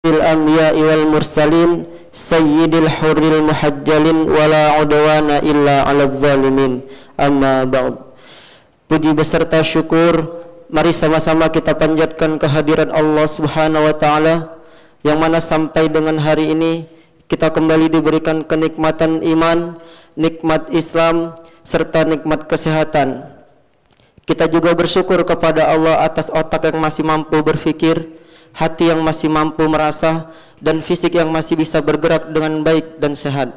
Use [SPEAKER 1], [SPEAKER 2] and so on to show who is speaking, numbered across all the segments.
[SPEAKER 1] الأنبياء والمرسلين سيد الحر المحجلين ولا عدوان إلا على الظالمين أما بعد. Puji beserta syukur mari sama-sama kita panjatkan kehadirat Allah Subhanahu wa taala yang mana sampai dengan hari ini kita kembali diberikan kenikmatan iman, nikmat Islam serta nikmat kesehatan. Kita juga bersyukur kepada Allah atas otak yang masih mampu berfikir, hati yang masih mampu merasa, dan fisik yang masih bisa bergerak dengan baik dan sehat.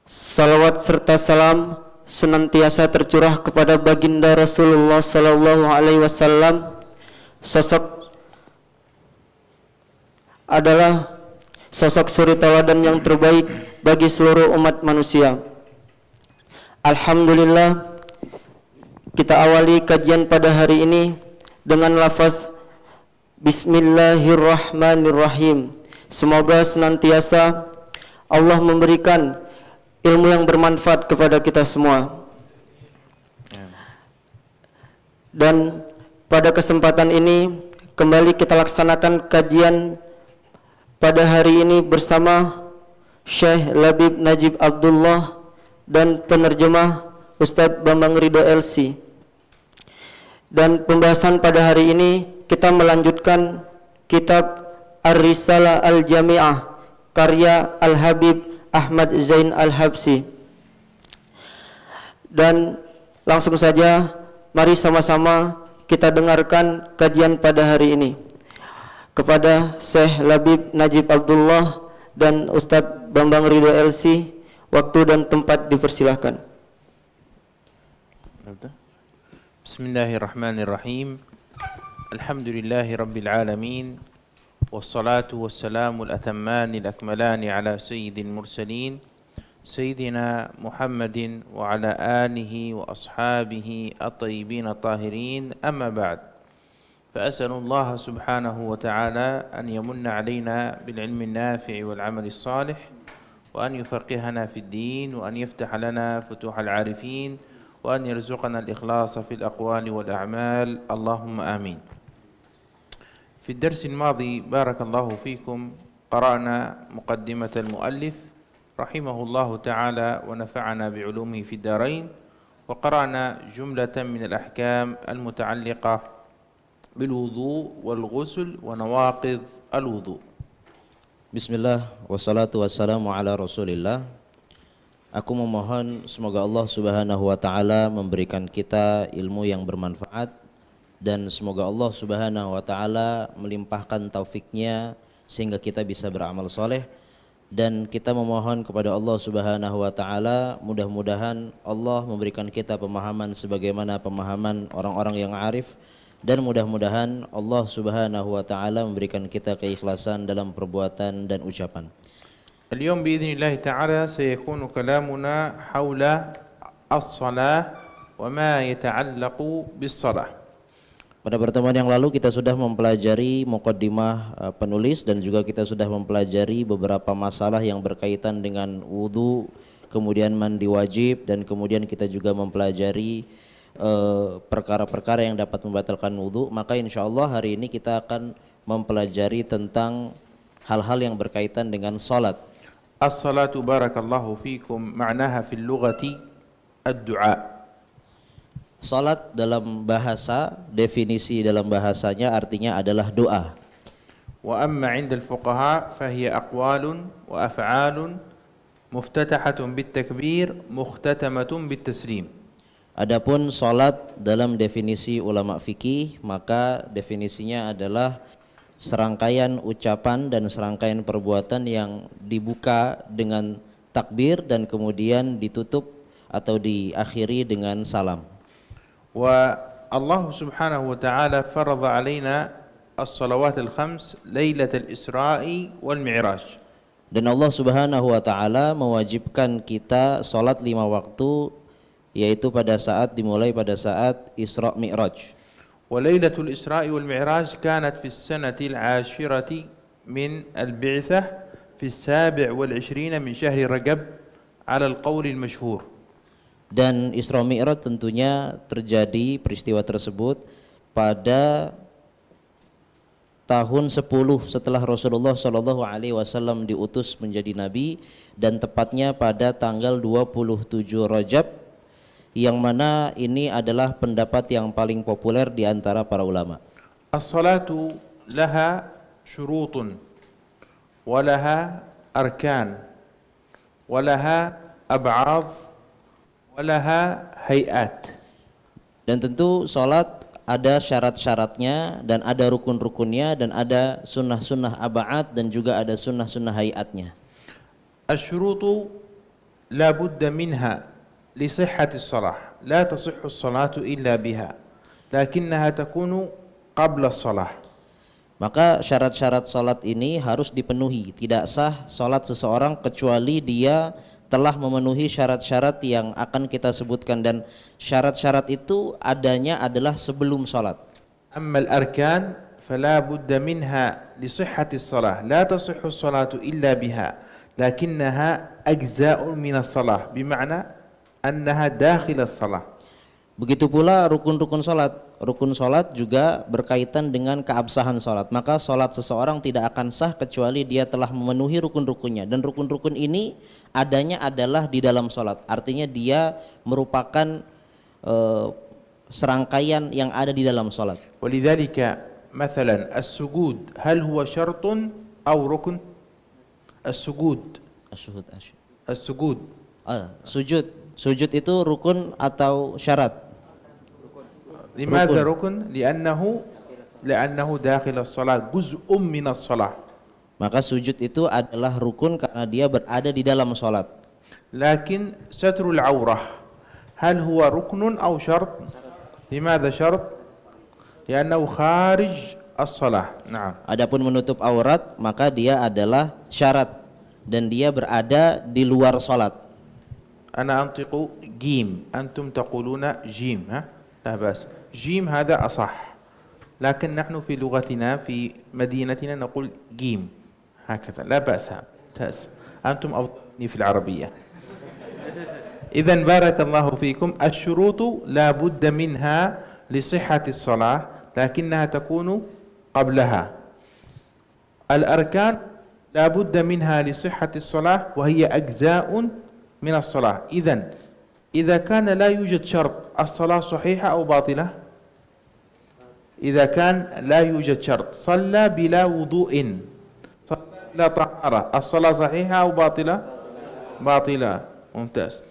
[SPEAKER 1] Salawat serta salam senantiasa tercurah kepada baginda Rasulullah sallallahu alaihi wasallam. Sosok adalah sosok suri tauladan yang terbaik bagi seluruh umat manusia. Alhamdulillah, kita awali kajian pada hari ini dengan lafaz Bismillahirrahmanirrahim. Semoga senantiasa Allah memberikan ilmu yang bermanfaat kepada kita semua. Dan pada kesempatan ini kembali kita laksanakan kajian pada hari ini bersama Syekh Labib Najib Abdullah dan penerjemah Ustadz Bambang Ridho LC. Dan pembahasan pada hari ini kita melanjutkan kitab Ar-Risalah Al-Jami'ah karya Al-Habib Ahmad Zain Al-Habsi. Dan langsung saja mari sama-sama kita dengarkan kajian pada hari ini kepada Syekh Labib Najib Abdullah dan Ustadz Bambang Ridho LC. Waktu dan tempat dipersilahkan.
[SPEAKER 2] Bismillahirrahmanirrahim. Alhamdulillahi Rabbil Alamin. Wassalatu wassalamu al-atamani al-akmalani ala sayyidil mursalin Sayyidina Muhammadin wa ala alihi wa ashabihi at-tayyibin at-tahirin. Amma ba'd. فأسأل الله سبحانه وتعالى أن يمن علينا بالعلم النافع والعمل الصالح وأن يفقهنا في الدين وأن يفتح لنا فتوح العارفين وأن يرزقنا الإخلاص في الأقوال والأعمال اللهم آمين. في الدرس الماضي بارك الله فيكم قرأنا مقدمة المؤلف رحمه الله تعالى ونفعنا بعلومه في الدارين، وقرأنا جملة من الأحكام المتعلقة بالوضوء والغسل ونواقض الوضوء.
[SPEAKER 3] Bismillah, wassalatu wassalamu ala rasulillah. Aku memohon semoga Allah subhanahu wa ta'ala memberikan kita ilmu yang bermanfaat, dan semoga Allah subhanahu wa ta'ala melimpahkan taufiknya sehingga kita bisa beramal soleh. Dan kita memohon kepada Allah subhanahu wa ta'ala mudah-mudahan Allah memberikan kita pemahaman sebagaimana pemahaman orang-orang yang arif, dan mudah-mudahan Allah subhanahu wa ta'ala memberikan kita keikhlasan dalam perbuatan dan ucapan.
[SPEAKER 2] اليوم بإذن الله تعالى سيكون كلامنا حول الصلاة وما يتعلق بالصلاة.
[SPEAKER 3] Pada pertemuan yang lalu kita sudah mempelajari muqaddimah penulis, dan juga kita sudah mempelajari beberapa masalah yang berkaitan dengan wudu, kemudian mandi wajib, dan kemudian kita juga mempelajari perkara-perkara yang dapat membatalkan wudu. Maka insyaallah hari ini kita akan mempelajari tentang hal-hal yang berkaitan dengan salat.
[SPEAKER 2] As-salatu barakallahu fikum ma'naha fil lughati ad-du'a.
[SPEAKER 3] Salat dalam bahasa, definisi dalam bahasanya artinya adalah doa.
[SPEAKER 2] Wa amma 'inda al-fuqaha fahiya aqwalun wa af'alun muftatahatun bit-takbir mukhtatamatun bit-taslim.
[SPEAKER 3] Adapun salat dalam definisi ulama fikih, maka definisinya adalah serangkaian ucapan dan serangkaian perbuatan yang dibuka dengan takbir dan kemudian ditutup atau diakhiri dengan salam.
[SPEAKER 2] Wa Allah subhanahu wa ta'ala farada alaina as-salawat al-khams lailatul Isra'i wal Mi'raj.
[SPEAKER 3] Dan Allah subhanahu wa ta'ala mewajibkan kita salat 5 waktu, yaitu pada saat dimulai pada saat Isra Mi'raj.
[SPEAKER 2] وليلة الإسراء والمعراج كانت في السنة العاشرة من البعثة في 27 من شهر رجب على القول المشهور.
[SPEAKER 3] Dan Isra Mi'raj tentunya terjadi peristiwa tersebut pada tahun 10 setelah Rasulullah Shallallahu Alaihi Wasallam diutus menjadi nabi, dan tepatnya pada tanggal 27 Rajab, yang mana ini adalah pendapat yang paling populer di antara para ulama.
[SPEAKER 2] As-salatu laha syurutun wa laha arkan wa laha ab'ad wa laha hayat.
[SPEAKER 3] Dan tentu salat ada syarat-syaratnya dan ada rukun-rukunnya dan ada sunnah-sunnah ab'ad dan juga ada sunnah-sunnah hayatnya.
[SPEAKER 2] Asy-syurutu la budda minha li sihhati shalah. La tasihhu as-salatu illa biha. Lakinnaha takunu qabla as-salah.
[SPEAKER 3] Maka syarat-syarat salat ini harus dipenuhi. Tidak sah salat seseorang kecuali dia telah memenuhi syarat-syarat yang akan kita sebutkan, dan syarat-syarat itu adanya adalah sebelum salat.
[SPEAKER 2] Amma al-arkan fala budda minha li sihhati as-salah. La tasihhu as-salatu illa biha. Lakinnaha ajza'un min as-salah. Bima'na annaha dakhil as-salah.
[SPEAKER 3] Begitu pula rukun-rukun salat. Rukun salat juga berkaitan dengan keabsahan salat. Maka salat seseorang tidak akan sah kecuali dia telah memenuhi rukun-rukunnya, dan rukun-rukun ini adanya adalah di dalam salat. Artinya dia merupakan serangkaian yang ada di dalam salat.
[SPEAKER 2] Walidzalika mathalan as-sujud hal huwa syartun aw rukun? As-sujud. As-sujud. Sujud
[SPEAKER 3] itu rukun atau syarat?
[SPEAKER 2] Limadha rukun? Li'annahu dakhil as-salah, juz'un min as-salah.
[SPEAKER 3] Maka sujud itu adalah rukun karena dia berada di dalam salat.
[SPEAKER 2] Lakin satrul awrah hal huwa ruknun aw syart? Limadha syart? Li'annahu kharij as-salah. Na'am.
[SPEAKER 3] Adapun menutup aurat maka dia adalah syarat dan dia berada di luar salat.
[SPEAKER 2] Ana antiqu jim, antum taquluna jim, ha? La bas. جيم هذا أصح، لكن نحن في لغتنا في مدينتنا نقول جيم هكذا، لا بأس، ممتاز، أنتم أفضل في العربية. إذن بارك الله فيكم. الشروط لا بد منها لصحة الصلاة لكنها تكون قبلها. الأركان لا بد منها لصحة الصلاة وهي أجزاء من الصلاة. إذن إذا كان لا يوجد شرط الصلاة صحيحة أو باطلة؟ إذا كان لا يوجد شرط صلى بلا وضوء صلى بلا طهارة الصلاة صحيحة أو باطلة؟ باطلة. ممتاز.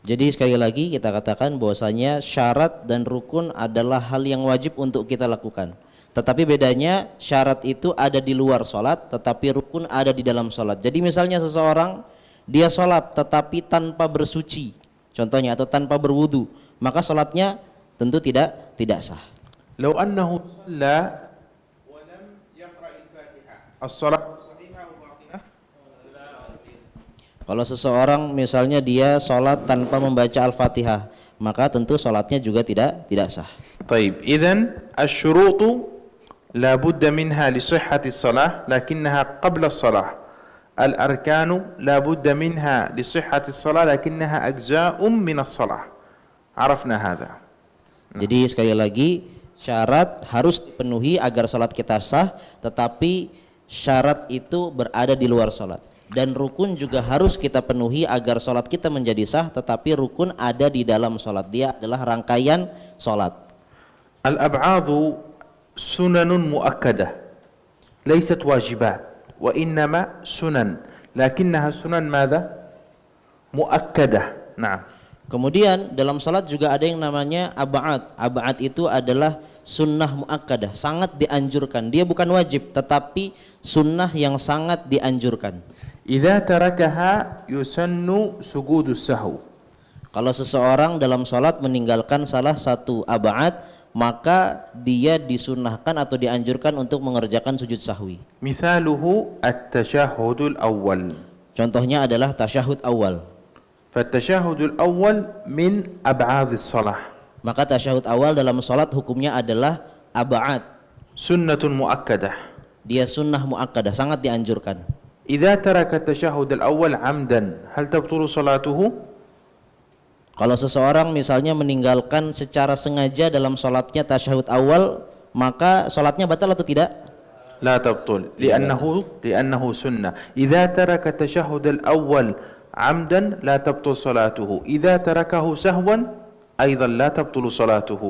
[SPEAKER 3] Jadi sekali lagi kita katakan bahwasanya syarat dan rukun adalah hal yang wajib untuk kita lakukan. Tetapi bedanya syarat itu ada di luar sholat, tetapi rukun ada di dalam sholat. Jadi misalnya seseorang dia sholat tetapi tanpa bersuci, contohnya, atau tanpa berwudu, maka sholatnya tentu tidak sah.
[SPEAKER 2] لو أنه صلى ولم يقرأ الفاتحة الصلاة صحيحة أو باطلة؟
[SPEAKER 3] Kalau seseorang misalnya dia sholat tanpa membaca Al-Fatihah, maka tentu sholatnya juga tidak sah.
[SPEAKER 2] طيب إذن الشروط لا بد منها لصحة الصلاة لكنها قبل الصلاة. الأركان لا بد منها لصحة الصلاة لكنها أجزاء من الصلاة. عرفنا هذا.
[SPEAKER 3] Jadi sekali lagi, syarat harus dipenuhi agar salat kita sah, tetapi syarat itu berada di luar salat. Dan rukun juga harus kita penuhi agar salat kita menjadi sah, tetapi rukun ada di dalam salat. Dia adalah rangkaian salat.
[SPEAKER 2] Al-ab'adu sunanun muakkadah, laysat wajibat, wa innama sunan, lakinnaha sunan madha? Muakkadah. Naam.
[SPEAKER 3] Kemudian dalam salat juga ada yang namanya ab'ad. Ab'ad itu adalah sunnah muakkadah, sangat dianjurkan. Dia bukan wajib, tetapi sunnah yang sangat dianjurkan.
[SPEAKER 2] Idza tarakaha yusannu sujudus sahw.
[SPEAKER 3] Kalau seseorang dalam salat meninggalkan salah satu ab'ad, maka dia disunnahkan atau dianjurkan untuk mengerjakan sujud sahwi.
[SPEAKER 2] Mithaluhu at-tashahhudul awwal.
[SPEAKER 3] Contohnya adalah tasyahud awal.
[SPEAKER 2] Fa-tashahhudul awwal min ab'adhis shalah.
[SPEAKER 3] Maka tasyahud awal dalam salat hukumnya adalah ab'ad.
[SPEAKER 2] Sunnatun muakkadah.
[SPEAKER 3] Dia sunnah muakkadah, sangat dianjurkan.
[SPEAKER 2] Idza taraka at-tashahhud al-awwal 'amdan, hal tabtulu salatuhu?
[SPEAKER 3] Kalau seseorang misalnya meninggalkan secara sengaja dalam salatnya tasyahud awal, maka salatnya batal atau tidak?
[SPEAKER 2] لا تبطل لأنه سنة. إذا ترك التشهد الأول عمدا لا تبطل صلاته، إذا تركه سهوا أيضا لا تبطل صلاته.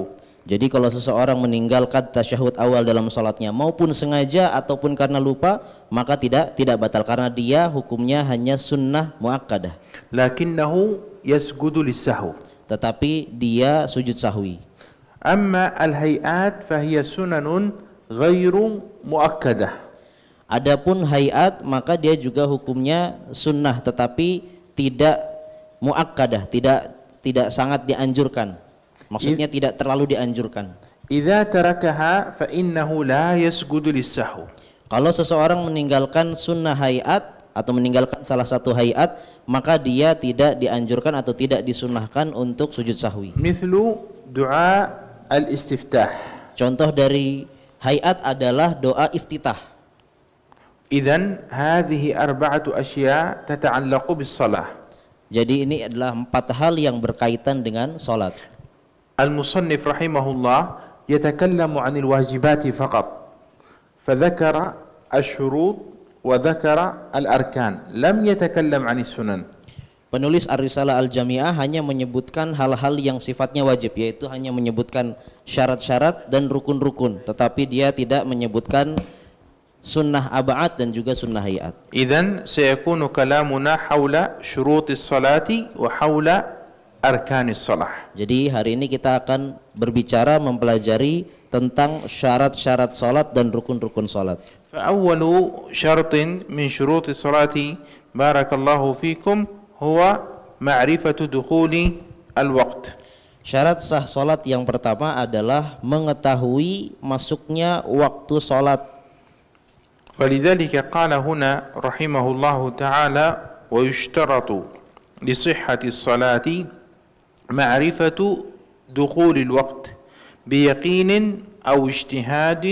[SPEAKER 3] Jadi kalau seseorang meninggalkan tasyahud awal dalam salatnya maupun sengaja ataupun karena lupa, maka tidak batal karena dia hukumnya hanya sunnah muakkadah.
[SPEAKER 2] Lakinnahu yasjudu lis-sahw.
[SPEAKER 3] Tetapi dia sujud sahwi.
[SPEAKER 2] Amma al-hay'at fahiya sunanun ghairu muakkadah.
[SPEAKER 3] Adapun hayat maka dia juga hukumnya sunnah tetapi tidak muakkadah, tidak sangat dianjurkan. Maksudnya tidak terlalu dianjurkan.
[SPEAKER 2] Idza tarakaha fa innahu la yasjudu lis-sahw.
[SPEAKER 3] Kalau seseorang meninggalkan sunnah hayat atau meninggalkan salah satu hayat, maka dia tidak dianjurkan atau tidak disunnahkan untuk sujud sahwi.
[SPEAKER 2] Mithlu du'a al-istiftah.
[SPEAKER 3] Contoh dari hayat adalah doa iftitah.
[SPEAKER 2] Idzan hadhihi arba'atu asya' tata'allaqu bis-shalah.
[SPEAKER 3] Jadi ini adalah 4 hal yang berkaitan dengan salat.
[SPEAKER 2] المصنف رحمه الله يتكلم عن الواجبات فقط، فذكر الشروط وذكر الأركان، لم يتكلم عن السنن.
[SPEAKER 3] Penulis Ar-Risalah Al-Jami'ah hanya menyebutkan hal-hal yang sifatnya wajib, yaitu hanya menyebutkan syarat-syarat dan rukun-rukun, tetapi dia tidak menyebutkan sunnah ab'ad dan juga sunnah hayat.
[SPEAKER 2] إذن سيكون كلامنا حول شروط الصلاة وحول أركان الصلاة.
[SPEAKER 3] Jadi hari ini kita akan berbicara mempelajari tentang syarat-syarat salat dan rukun-rukun salat.
[SPEAKER 2] فأول شرط من شروط الصلاة بارك الله فيكم هو معرفة دخول الوقت.
[SPEAKER 3] Syarat sah salat yang pertama adalah mengetahui masuknya waktu salat.
[SPEAKER 2] فلذلك قال هنا رحمه الله تعالى ويشترط لصحة الصلاة معرفة دخول الوقت بيقين أو اجتهاد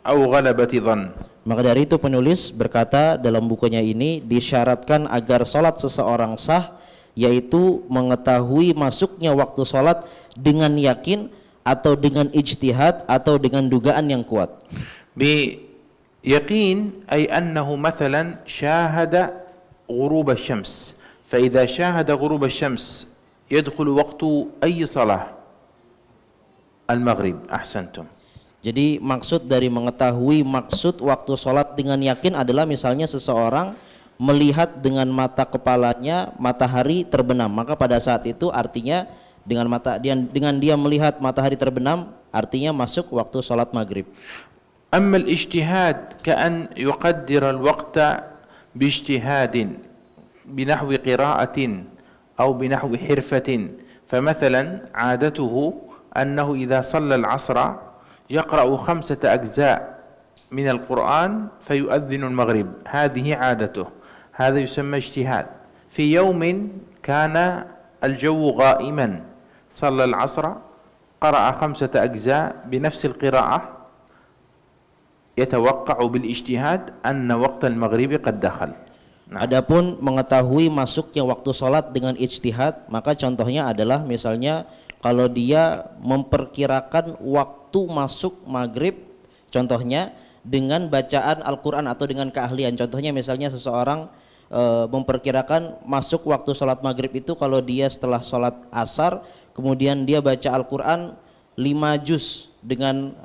[SPEAKER 2] أو غلبة ظن.
[SPEAKER 3] Maka dari itu penulis berkata dalam bukunya ini disyaratkan agar salat seseorang sah yaitu mengetahui masuknya waktu salat dengan yakin atau dengan ijtihad atau dengan dugaan yang kuat.
[SPEAKER 2] بيقين أي أنه مثلا شاهد غروب الشمس، فإذا شاهد غروب الشمس يدخل وقت أي صلاة؟ المغرب. أحسنتم.
[SPEAKER 3] Jadi maksud dari mengetahui maksud waktu sholat dengan yakin adalah misalnya seseorang melihat dengan mata kepalanya matahari terbenam, maka pada saat itu artinya dengan dia melihat matahari terbenam artinya masuk waktu sholat maghrib.
[SPEAKER 2] أما الاجتهاد كأن يقدر الوقت باجتهاد بنحو قراءة أو بنحو حرفة، فمثلا عادته أنه إذا صلى العصر يقرأ 5 أجزاء من القرآن فيؤذن المغرب، هذه عادته، هذا يسمى اجتهاد. في يوم كان الجو غائما صلى العصر قرأ 5 أجزاء بنفس القراءة، يتوقع بالاجتهاد أن وقت المغرب قد دخل.
[SPEAKER 3] Adapun mengetahui masuknya waktu sholat dengan ijtihad, maka contohnya adalah misalnya kalau dia memperkirakan waktu masuk maghrib, contohnya dengan bacaan Al-Quran atau dengan keahlian. Contohnya misalnya seseorang memperkirakan masuk waktu sholat maghrib itu kalau dia setelah sholat asar, kemudian dia baca Al-Quran 5 juz dengan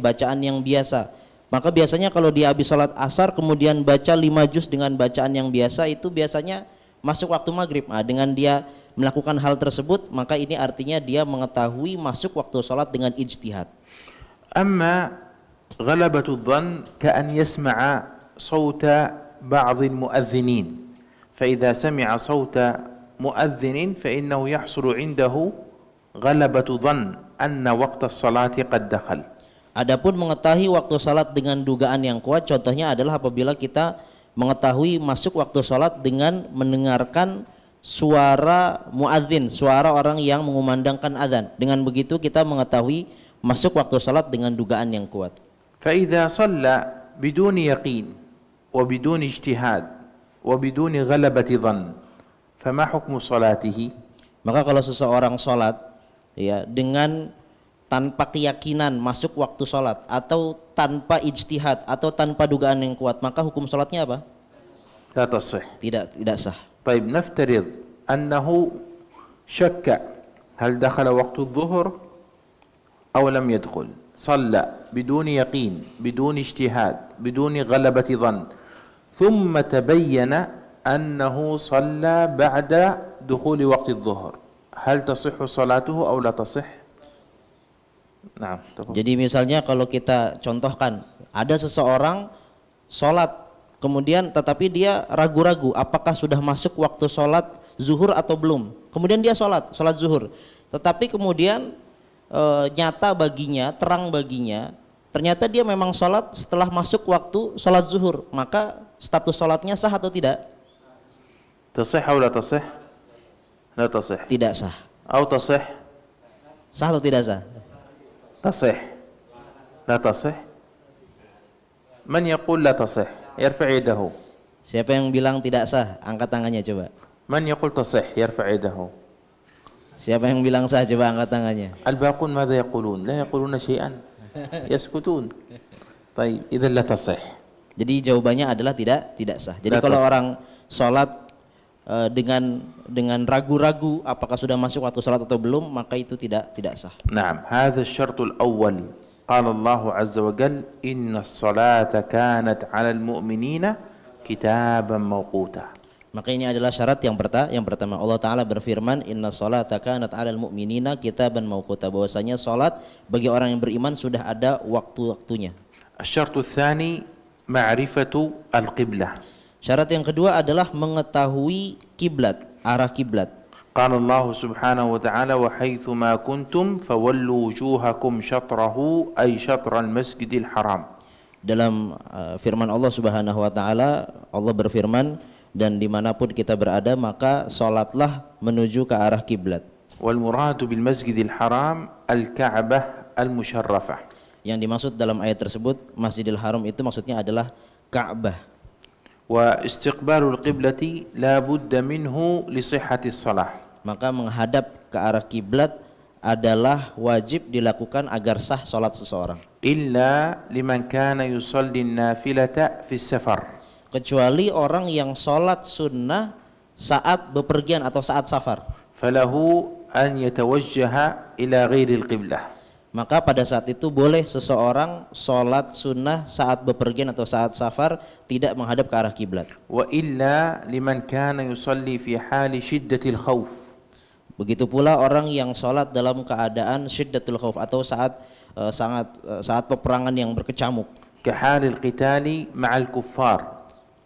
[SPEAKER 3] bacaan yang biasa. Maka biasanya kalau dia habis sholat asar kemudian baca 5 juz dengan bacaan yang biasa, itu biasanya masuk waktu maghrib. Nah, dengan dia melakukan hal tersebut maka ini artinya dia mengetahui masuk waktu sholat dengan ijtihad.
[SPEAKER 2] Amma ghalabatu dhann ka'an yasma'a sawta ba'd al-mu'adhdhinin, fa idza sami'a sawta mu'adhdhinin fa innahu yahsulu 'indahu ghalabatu dhann anna waqta as-salati qad dakhal.
[SPEAKER 3] Adapun mengetahui waktu salat dengan dugaan yang kuat, contohnya adalah apabila kita mengetahui masuk waktu salat dengan mendengarkan suara muadzin, suara orang yang mengumandangkan azan. Dengan begitu kita mengetahui masuk waktu salat dengan dugaan yang kuat.
[SPEAKER 2] Fa idza shalla bidun yaqin wa bidun ijtihad wa bidun ghalabati dhann, fama hukmu salatihi?
[SPEAKER 3] Maka kalau seseorang salat ya dengan tanpa keyakinan masuk waktu sholat atau tanpa ijtihad atau tanpa dugaan yang kuat, maka hukum sholatnya apa?
[SPEAKER 2] لا تصح.
[SPEAKER 3] Tidak sah.
[SPEAKER 2] طيب نفترض أنه شك هل دخل وقت الظهر أو لم يدخل، صلى بدون يقين بدون اجتهاد بدون غلبة ظن، ثم تبين أنه صلى بعد دخول وقت الظهر، هل تصح صلاته أو لا تصح؟ نعم.
[SPEAKER 3] Jadi misalnya kalau kita contohkan ada seseorang sholat kemudian tetapi dia ragu-ragu apakah sudah masuk waktu sholat zuhur atau belum. Kemudian dia sholat zuhur, tetapi kemudian nyata baginya, terang baginya, ternyata dia memang sholat setelah masuk waktu sholat zuhur, maka status sholatnya sah atau tidak?
[SPEAKER 2] تصح أو لا تصح؟ لا تصح.
[SPEAKER 3] Tidak sah.
[SPEAKER 2] أو تصح؟
[SPEAKER 3] Sah atau tidak sah?
[SPEAKER 2] تصح. لا تصح. من يقول لا تصح يرفع يده.
[SPEAKER 3] Siapa yang bilang tidak sah? Angkat tangannya coba.
[SPEAKER 2] من يقول تصح يرفع يده.
[SPEAKER 3] Siapa yang bilang sah? Coba angkat tangannya.
[SPEAKER 2] الباقون ماذا يقولون؟ لا يقولون شيئا، يسكتون. طيب إذا لا تصح.
[SPEAKER 3] Jadi jawabannya adalah tidak sah. Jadi
[SPEAKER 2] La
[SPEAKER 3] kalau
[SPEAKER 2] تصح.
[SPEAKER 3] orang sholat dengan ragu-ragu apakah sudah masuk waktu sholat atau belum, maka itu tidak sah.
[SPEAKER 2] نعم، هذا الشرط الأول. قال الله عز وجل إن الصلاة كانت على المؤمنين كتابا موقوتا.
[SPEAKER 3] Maka ini adalah syarat yang pertama. Allah Ta'ala berfirman, Inna sholata kanat 'alal mu'minina kitaban mawquta, bahwasanya salat bagi orang yang beriman sudah ada waktu-waktunya.
[SPEAKER 2] الشرط الثاني معرفة القبلة.
[SPEAKER 3] Syarat yang kedua adalah mengetahui kiblat, arah kiblat.
[SPEAKER 2] قال الله سبحانه وتعالى وحيث ما كنتم فولوا وجوهكم شطره أي شطر المسجد الحرام.
[SPEAKER 3] Dalam firman Allah Subhanahu wa taala, Allah berfirman, dan dimanapun kita berada maka salatlah menuju ke arah kiblat.
[SPEAKER 2] والمراد بالمسجد الحرام الكعبة المشرفة.
[SPEAKER 3] Yang dimaksud dalam ayat tersebut Masjidil Haram itu maksudnya adalah Ka'bah.
[SPEAKER 2] واستقبال القبلة لا بد منه لصحة الصلاة.
[SPEAKER 3] Maka menghadap ke arah kiblat adalah wajib dilakukan agar sah salat seseorang.
[SPEAKER 2] إلا لمن كان يصلي النافلة في السفر.
[SPEAKER 3] Kecuali orang yang salat sunnah saat bepergian atau saat safar.
[SPEAKER 2] فله أن يتوجه إلى غير القبلة.
[SPEAKER 3] Maka pada saat itu boleh seseorang salat sunnah saat bepergian atau saat safar tidak menghadap ke arah kiblat.
[SPEAKER 2] وإلا لمن كان يصلي في حال شدة الخوف.
[SPEAKER 3] Begitu pula orang yang salat dalam keadaan syiddatul khauf atau saat peperangan yang berkecamuk.
[SPEAKER 2] كحال القتال مع الكفار.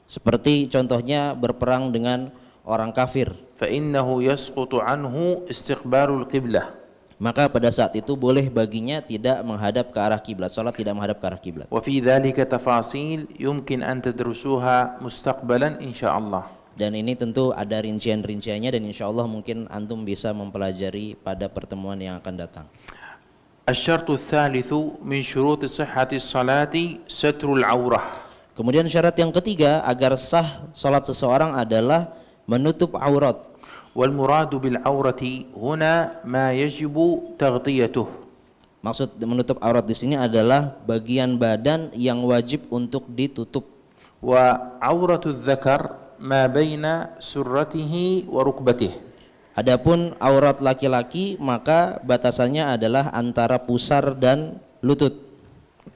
[SPEAKER 3] Seperti contohnya berperang dengan orang kafir.
[SPEAKER 2] فإنه يسقط عنه استقبال القبلة.
[SPEAKER 3] Maka pada saat itu boleh baginya tidak menghadap ke arah kiblat, salat tidak menghadap ke arah kiblat.
[SPEAKER 2] وفي ذلك تفاصيل يمكن أن تدرسوها مستقبلا إن شاء الله.
[SPEAKER 3] Dan ini tentu ada rincian-rinciannya dan insya Allah mungkin antum bisa mempelajari pada pertemuan yang akan datang.
[SPEAKER 2] الشرط الثالث من شروط صحة الصلاة ستر العورة.
[SPEAKER 3] Kemudian syarat yang ketiga agar sah salat seseorang adalah menutup aurat.
[SPEAKER 2] والمراد بالعورة هنا ما يجب تغطيته.
[SPEAKER 3] Maksud menutup aurat di sini adalah bagian badan yang wajib untuk ditutup.
[SPEAKER 2] وعورة الذكر ما بين سرته وركبته.
[SPEAKER 3] Adapun aurat laki-laki maka batasannya adalah antara pusar dan lutut.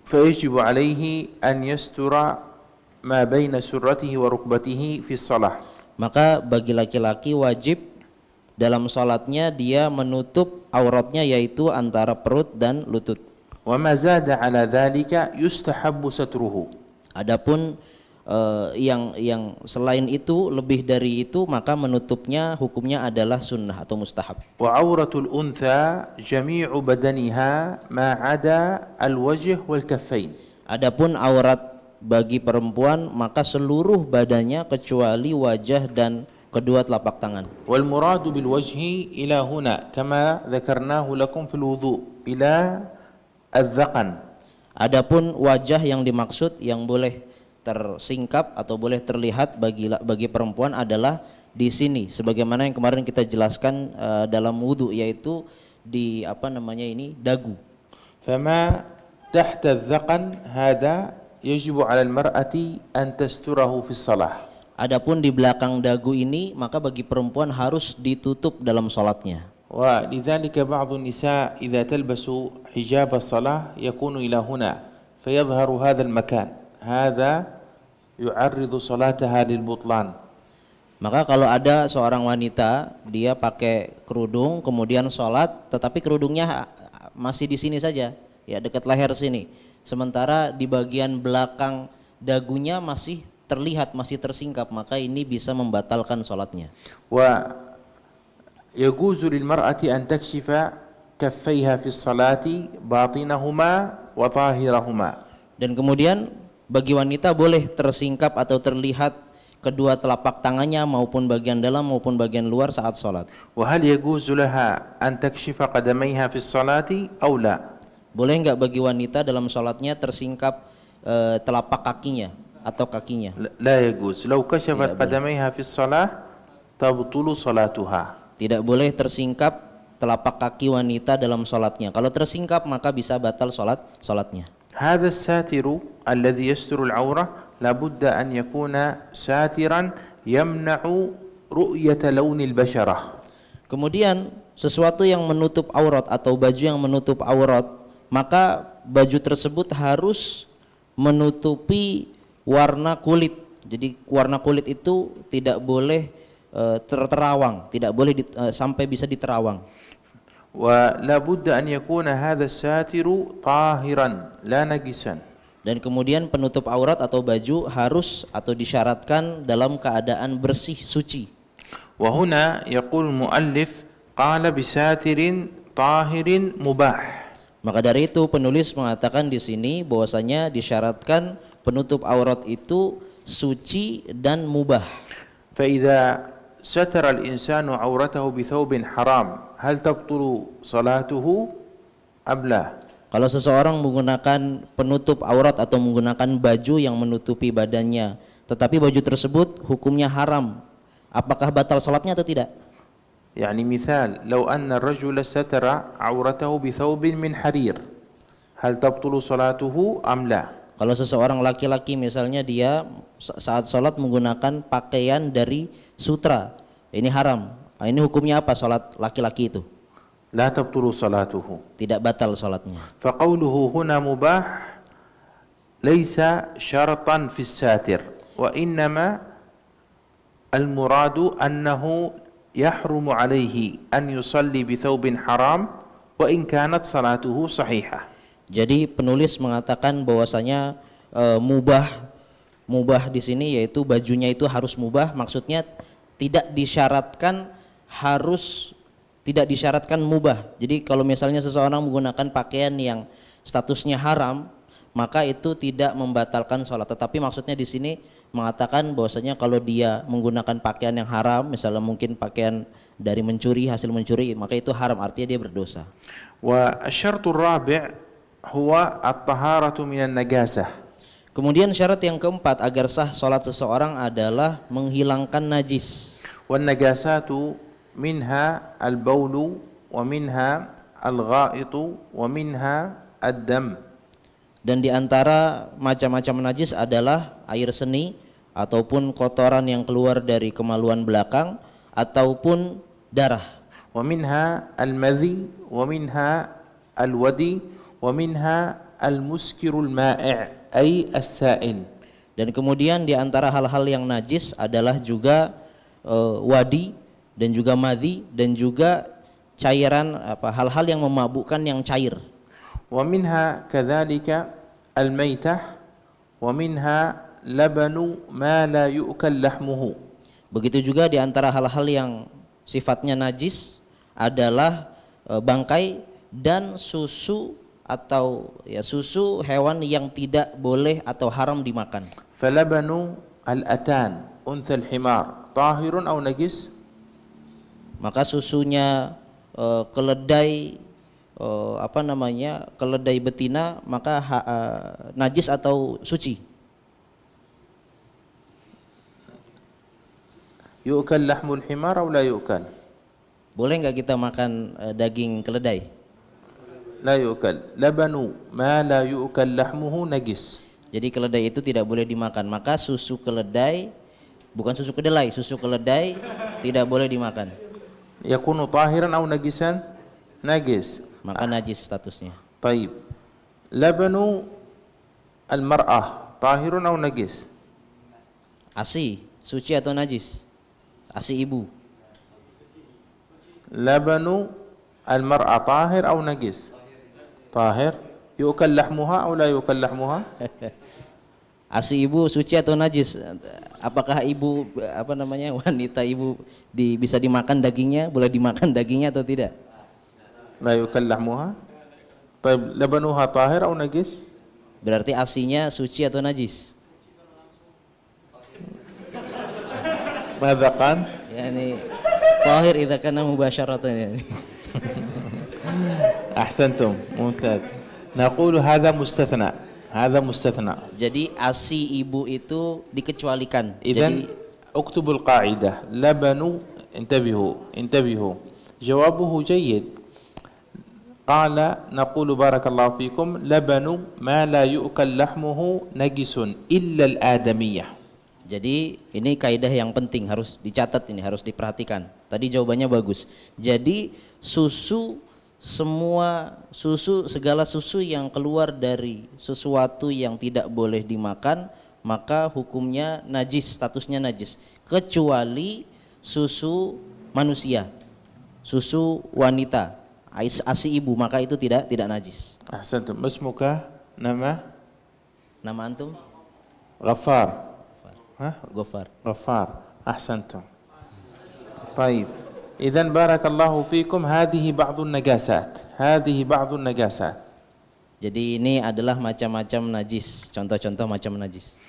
[SPEAKER 2] فيجب عليه أن يستر ما بين سرته وركبته في الصلاة.
[SPEAKER 3] Maka bagi laki-laki wajib dalam salatnya dia menutup auratnya yaitu antara perut dan lutut.
[SPEAKER 2] وما زاد على ذلك يستحب ستره.
[SPEAKER 3] Adapun yang selain itu lebih dari itu maka menutupnya hukumnya adalah sunnah atau mustahab.
[SPEAKER 2] وعورة الأنثى جميع بدنها ما عدا الوجه والكفين.
[SPEAKER 3] Adapun aurat bagi perempuan maka seluruh badannya kecuali wajah dan kedua telapak tangan.
[SPEAKER 2] والمراد بالوجه إلى هنا كما ذكرناه لكم في الوضوء إلى الذقن.
[SPEAKER 3] Adapun wajah yang dimaksud yang boleh tersingkap atau boleh terlihat bagi perempuan adalah di sini sebagaimana yang kemarin kita jelaskan dalam wudu, yaitu di dagu.
[SPEAKER 2] فما تحت الذقن هذا يجب على المرأة أن تستره في الصلاة.
[SPEAKER 3] Adapun di belakang dagu ini maka bagi perempuan harus ditutup dalam salatnya.
[SPEAKER 2] ولذلك بعض النساء إذا تلبس حجاب الصلاة يكون إلى هنا فيظهر هذا المكان، هذا يعرض صلاتها للبطلان.
[SPEAKER 3] Maka kalau ada seorang wanita dia pakai kerudung kemudian sholat tetapi kerudungnya masih di sini saja, ya dekat leher sini, sementara di bagian belakang dagunya masih terlihat, masih tersingkap, maka ini bisa membatalkan sholatnya.
[SPEAKER 2] ويجوز للمرأة أن تكشف كفيها في الصلاة باطنهما وظاهرهما.
[SPEAKER 3] Dan kemudian bagi wanita boleh tersingkap atau terlihat kedua telapak tangannya maupun bagian dalam maupun bagian luar saat sholat.
[SPEAKER 2] وهل يجوز لها أن تكشف قدميها في الصلاة أو لا؟
[SPEAKER 3] Boleh nggak bagi wanita dalam sholatnya tersingkap telapak kakinya atau kakinya?
[SPEAKER 2] لا يجوز. لو كشفت قدميها في الصلاة تبطل صلاتها.
[SPEAKER 3] Tidak boleh tersingkap telapak kaki wanita dalam sholatnya. Kalau tersingkap maka bisa batal sholatnya.
[SPEAKER 2] هذا الساتر الذي يستر العورة لابد أن يكون ساترا يمنع رؤية لون البشرة.
[SPEAKER 3] Kemudian sesuatu yang menutup aurat atau baju yang menutup aurat, maka baju tersebut harus menutupi warna kulit. Jadi warna kulit itu tidak boleh terawang, tidak boleh sampai bisa diterawang.
[SPEAKER 2] ولا بد أن يكون هذا الساتر طاهرا لا نجسا.
[SPEAKER 3] Dan kemudian penutup aurat atau baju harus atau disyaratkan dalam keadaan bersih, suci.
[SPEAKER 2] وهنا يقول المؤلف قال بساتر طاهر مباح.
[SPEAKER 3] Maka dari itu penulis mengatakan di sini bahwasanya disyaratkan penutup aurat itu suci dan mubah.
[SPEAKER 2] فإذا ستر الإنسان عورته بثوب حرام هل تبطل صلاته أم لا؟
[SPEAKER 3] Kalau seseorang menggunakan penutup aurat atau menggunakan baju yang menutupi badannya, tetapi baju tersebut hukumnya haram, apakah batal salatnya atau tidak?
[SPEAKER 2] يعني مثال لو أن الرجل ستر عورته بثوب من حرير هل تبطل صلاته أم لا؟
[SPEAKER 3] Kalau seseorang laki-laki misalnya dia saat sholat menggunakan pakaian dari sutra, ini haram. Ini hukumnya apa sholat laki-laki itu?
[SPEAKER 2] لا تبطل صلاته.
[SPEAKER 3] Tidak batal sholatnya.
[SPEAKER 2] فقوله هنا مباح ليس شرطا في الساتر وإنما المراد أنه يحرم عليه أن يصلي بثوب حرام وإن كانت صلاته صحيحة.
[SPEAKER 3] Jadi penulis mengatakan bahwasanya mubah di sini yaitu bajunya itu harus mubah, maksudnya tidak disyaratkan mubah. Jadi kalau misalnya seseorang menggunakan pakaian yang statusnya haram, maka itu tidak membatalkan sholat. Tetapi maksudnya di sini mengatakan bahwasanya kalau dia menggunakan pakaian yang haram, misalnya mungkin pakaian dari mencuri, hasil mencuri, maka itu haram, artinya dia berdosa.
[SPEAKER 2] والشرط الرابع هو الطهارة من النجاسة.
[SPEAKER 3] Kemudian syarat yang keempat agar sah sholat seseorang adalah menghilangkan najis.
[SPEAKER 2] والنجاسات منها البول ومنها الغائط ومنها الدم.
[SPEAKER 3] Dan di antara macam-macam najis adalah air seni ataupun kotoran yang keluar dari kemaluan belakang ataupun darah.
[SPEAKER 2] ومنها المذي ومنها الودي ومنها المسكر المائع أي السائل.
[SPEAKER 3] Dan kemudian di antara hal-hal yang najis adalah juga wadi dan juga madhi dan juga cairan hal-hal yang memabukkan yang cair.
[SPEAKER 2] ومنها كذلك الميتة ومنها لبن ما لا يؤكل لحمه.
[SPEAKER 3] Begitu juga di antara hal-hal yang sifatnya najis adalah bangkai dan susu atau susu hewan yang tidak boleh atau haram dimakan.
[SPEAKER 2] فلبن الأتان أنثى الحمار طاهر أو نجس؟
[SPEAKER 3] Maka susunya keledai keledai betina maka najis atau suci?
[SPEAKER 2] يؤكل لحم الحمار أو لا يؤكل؟
[SPEAKER 3] Boleh nggak kita makan daging keledai?
[SPEAKER 2] لا يؤكل لبن ما لا يؤكل لحمه نجس.
[SPEAKER 3] Jadi keledai itu tidak boleh dimakan, maka susu keledai, bukan susu kedelai, susu keledai tidak boleh dimakan.
[SPEAKER 2] يكون طاهرا أو نجسا؟ نجس.
[SPEAKER 3] Maka najis statusnya.
[SPEAKER 2] طيب لبن المرأة طاهر أو نجس؟
[SPEAKER 3] ASI, suci atau najis? ASI ibu.
[SPEAKER 2] لبن المرأة طاهر أو نجس؟ طاهر. يؤكل لحمها أو لا يؤكل لحمها؟
[SPEAKER 3] ASI ibu suci atau najis? Apakah ibu wanita ibu bisa dimakan dagingnya, boleh dimakan dagingnya atau tidak?
[SPEAKER 2] لا يؤكل لحمها. طيب لبنها طاهر أو نجس؟
[SPEAKER 3] Berarti ASI-nya suci atau najis?
[SPEAKER 2] ماذا قال؟
[SPEAKER 3] Yani tahir idza kana mubasyaratan yani.
[SPEAKER 2] أحسنتم ممتاز. نقول هذا مستثنى. هذا مستثنى.
[SPEAKER 3] Jadi ASI ibu itu dikecualikan.
[SPEAKER 2] إذن اكتبوا القاعدة لبن انتبهوا جوابه جيد. قال نقول بارك الله فيكم لبن ما لا يؤكل لحمه نجس إلا الآدمية.
[SPEAKER 3] Jadi ini kaidah yang penting, harus dicatat, ini harus diperhatikan. Tadi jawabannya bagus. Jadi segala susu yang keluar dari sesuatu yang tidak boleh dimakan, maka hukumnya najis, statusnya najis, kecuali susu manusia, susu wanita, ASI ibu, maka itu tidak najis.
[SPEAKER 2] أحسنتم. ما اسمك؟ nama
[SPEAKER 3] antum?
[SPEAKER 2] غفار. ها؟
[SPEAKER 3] Gofar.
[SPEAKER 2] غفار. أحسنتم. طيب إذن بارك الله فيكم هذه بعض النجاسات.
[SPEAKER 3] Jadi ini adalah macam-macam najis, contoh-contoh macam najis.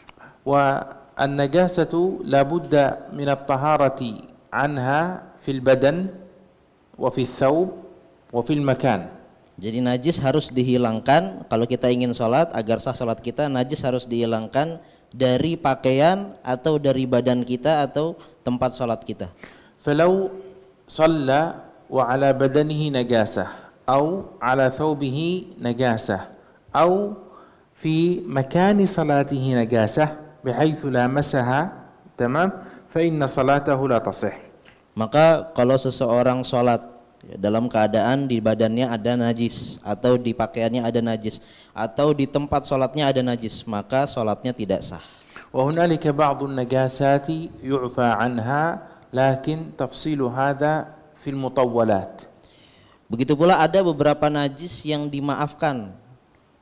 [SPEAKER 2] والنجاسة لابد من الطهارة عنها في البدن وفي الثوب وفي المكان.
[SPEAKER 3] Jadi najis harus dihilangkan kalau kita ingin sholat, agar sah sholat kita, najis harus dihilangkan dari pakaian atau dari badan kita atau tempat sholat kita.
[SPEAKER 2] فلو صلى وعلى بدنه نجاسة أو على ثوبه نجاسة أو في مكان صلاته نجاسة بحيث لامسها تمام فإن صلاته لا تصح.
[SPEAKER 3] Maka kalau seseorang sholat dalam keadaan di badannya ada najis, atau di pakaiannya ada najis, atau di tempat sholatnya ada najis, maka sholatnya tidak sah.
[SPEAKER 2] وهنالك بعض النجاسات يعفى عنها لكن تفصيل هذا في المطولات.
[SPEAKER 3] Begitu pula ada beberapa najis yang dimaafkan,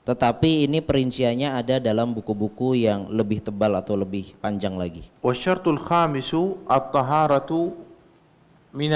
[SPEAKER 3] tetapi ini perinciannya ada dalam buku-buku yang lebih tebal atau lebih panjang lagi.
[SPEAKER 2] والشرط الخامس الطهارة من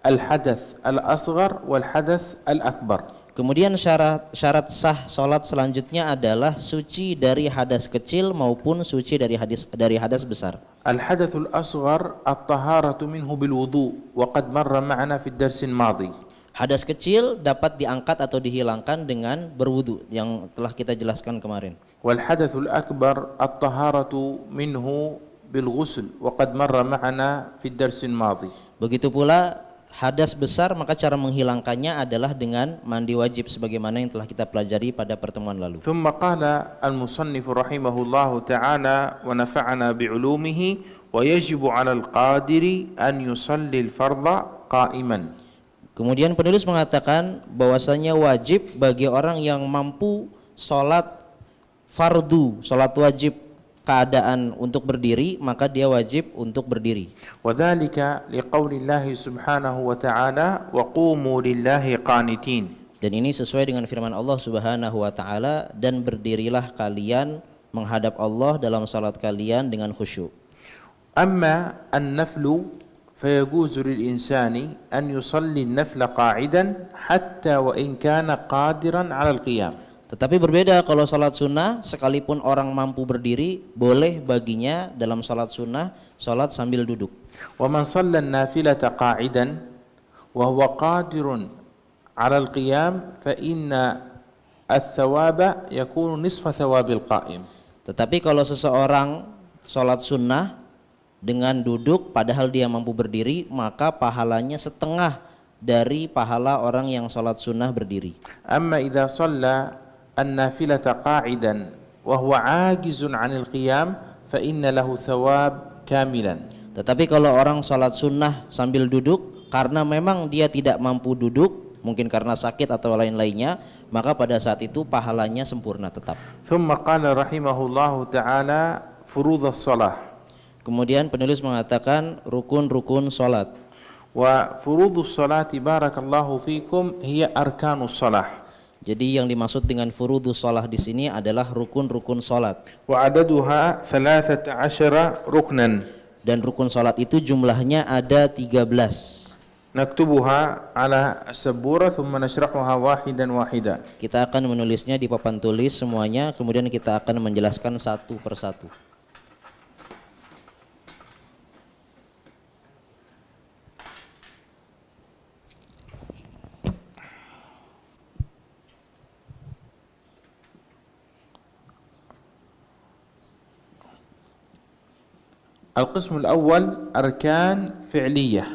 [SPEAKER 2] الحدث الأصغر والحدث الأكبر.
[SPEAKER 3] Kemudian syarat sah sholat selanjutnya adalah suci dari hadas kecil maupun suci dari hadas besar.
[SPEAKER 2] الحدث الأصغر الطهارة منه بالوضوء وقد مر معنا في الدرس الماضي.
[SPEAKER 3] Hadas kecil dapat diangkat atau dihilangkan dengan berwudu, yang telah kita jelaskan kemarin.
[SPEAKER 2] والحدث الأكبر الطهارة منه بالغسل وقد مر معنا في الدرس الماضي.
[SPEAKER 3] Begitu pula hadas besar, maka cara menghilangkannya adalah dengan mandi wajib sebagaimana yang telah kita pelajari pada pertemuan lalu.
[SPEAKER 2] ثم قال المصنف رحمه الله تعالى ونفعنا بعلومه ويجب على القادر أن يصلي الفرض قائما.
[SPEAKER 3] Kemudian penulis mengatakan bahwasanya wajib bagi orang yang mampu sholat fardu, sholat wajib keadaan untuk berdiri, maka dia wajib untuk berdiri.
[SPEAKER 2] وذلك لقول الله سبحانه وتعالى وقوموا لله قانتين.
[SPEAKER 3] Dan ini sesuai dengan firman Allah Subhanahu wa taala, dan berdirilah kalian menghadap Allah dalam salat kalian dengan khusyuk.
[SPEAKER 2] أما النفل فيجوز للإنسان أن يصلي النفل قاعدا حتى وإن كان قادرا على القيام.
[SPEAKER 3] Tetapi berbeda kalau salat sunnah, sekalipun orang mampu berdiri, boleh baginya dalam salat sunnah salat sambil duduk.
[SPEAKER 2] ومن صلى النافلة قاعدا وهو قادر على القيام فإن الثواب يكون نصف ثواب القائم.
[SPEAKER 3] Tetapi kalau seseorang salat sunnah dengan duduk padahal dia mampu berdiri, maka pahalanya setengah dari pahala orang yang sholat sunnah berdiri.
[SPEAKER 2] أما إذا صلى النافلة قاعدا وهو عاجز عن القيام فإن له ثواب كاملا.
[SPEAKER 3] Tetapi kalau orang sholat sunnah sambil duduk karena memang dia tidak mampu duduk, mungkin karena sakit atau lain-lainnya, maka pada saat itu pahalanya sempurna tetap.
[SPEAKER 2] ثم قال رحمه الله تعالى فروض الصلاة.
[SPEAKER 3] Kemudian penulis mengatakan rukun-rukun sholat.
[SPEAKER 2] وفروض الصلاة بارك الله فيكم هي أركان الصلاة.
[SPEAKER 3] Jadi yang dimaksud dengan furudus sholah di sini adalah rukun-rukun sholat.
[SPEAKER 2] وعددها 13 ركنا.
[SPEAKER 3] Dan rukun sholat itu jumlahnya ada 13.
[SPEAKER 2] نكتبها على السبورة ثم نشرحها واحدا واحدا.
[SPEAKER 3] Kita akan menulisnya di papan tulis semuanya, kemudian kita akan menjelaskan satu persatu.
[SPEAKER 2] القسم الأول أركان فعلية.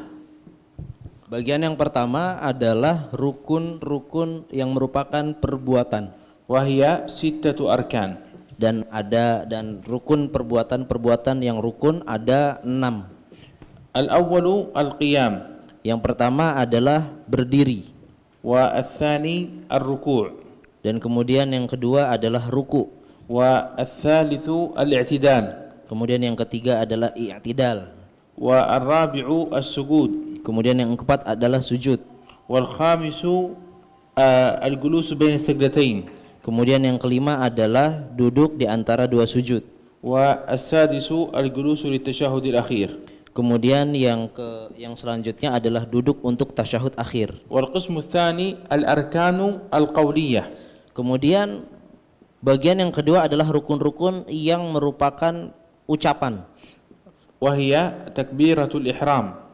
[SPEAKER 3] Bagian yang pertama adalah rukun-rukun yang merupakan perbuatan.
[SPEAKER 2] وهي 6 أركان.
[SPEAKER 3] Dan rukun perbuatan yang rukun ada 6.
[SPEAKER 2] الأول القيام.
[SPEAKER 3] Yang pertama adalah berdiri.
[SPEAKER 2] والثاني الركوع.
[SPEAKER 3] Dan kemudian yang kedua adalah ruku.
[SPEAKER 2] والثالث الاعتدال.
[SPEAKER 3] Kemudian yang ketiga adalah i'tidal.
[SPEAKER 2] والرابع السجود.
[SPEAKER 3] Kemudian yang keempat adalah sujud.
[SPEAKER 2] والخامس الجلوس بين السجدتين.
[SPEAKER 3] Kemudian yang kelima adalah duduk di antara dua sujud.
[SPEAKER 2] والسادس الجلوس للتشهد الأخير.
[SPEAKER 3] Kemudian yang selanjutnya adalah duduk untuk tasyahud akhir.
[SPEAKER 2] والقسم الثاني الأركان القولية.
[SPEAKER 3] Kemudian bagian yang kedua adalah rukun-rukun yang merupakan ucapan.
[SPEAKER 2] وهي تكبيرة الإحرام.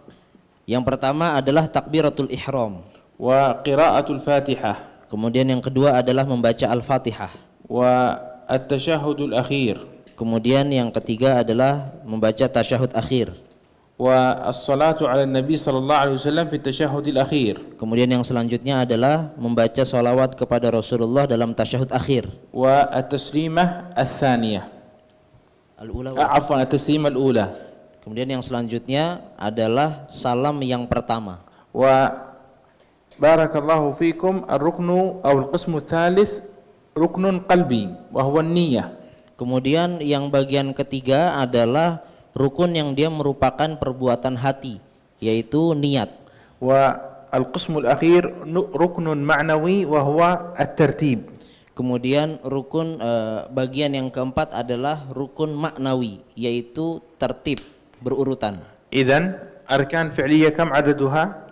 [SPEAKER 3] Yang pertama adalah takbiratul ihram.
[SPEAKER 2] وقراءة الفاتحة.
[SPEAKER 3] Kemudian yang kedua adalah membaca Al-Fatihah.
[SPEAKER 2] والتشهد الأخير.
[SPEAKER 3] Kemudian yang ketiga adalah membaca tasyahud akhir.
[SPEAKER 2] والصلاة على النبي صلى الله عليه وسلم في التشهد الأخير.
[SPEAKER 3] Kemudian yang selanjutnya adalah membaca sholawat kepada Rasulullah dalam tasyahud akhir.
[SPEAKER 2] والتسليمة الثانية. عفوا التسليمة الأولى.
[SPEAKER 3] Kemudian yang selanjutnya adalah salam yang pertama.
[SPEAKER 2] وبارك الله فيكم الركن أو القسم الثالث ركن قلبي وهو النية.
[SPEAKER 3] Kemudian yang bagian ketiga adalah rukun yang dia merupakan perbuatan hati, yaitu niat.
[SPEAKER 2] والقسم الأخير ركن معنوي وهو الترتيب.
[SPEAKER 3] Kemudian rukun bagian yang keempat adalah rukun maknawi, yaitu tertib, berurutan.
[SPEAKER 2] إذن أركان فعلية كم عددها؟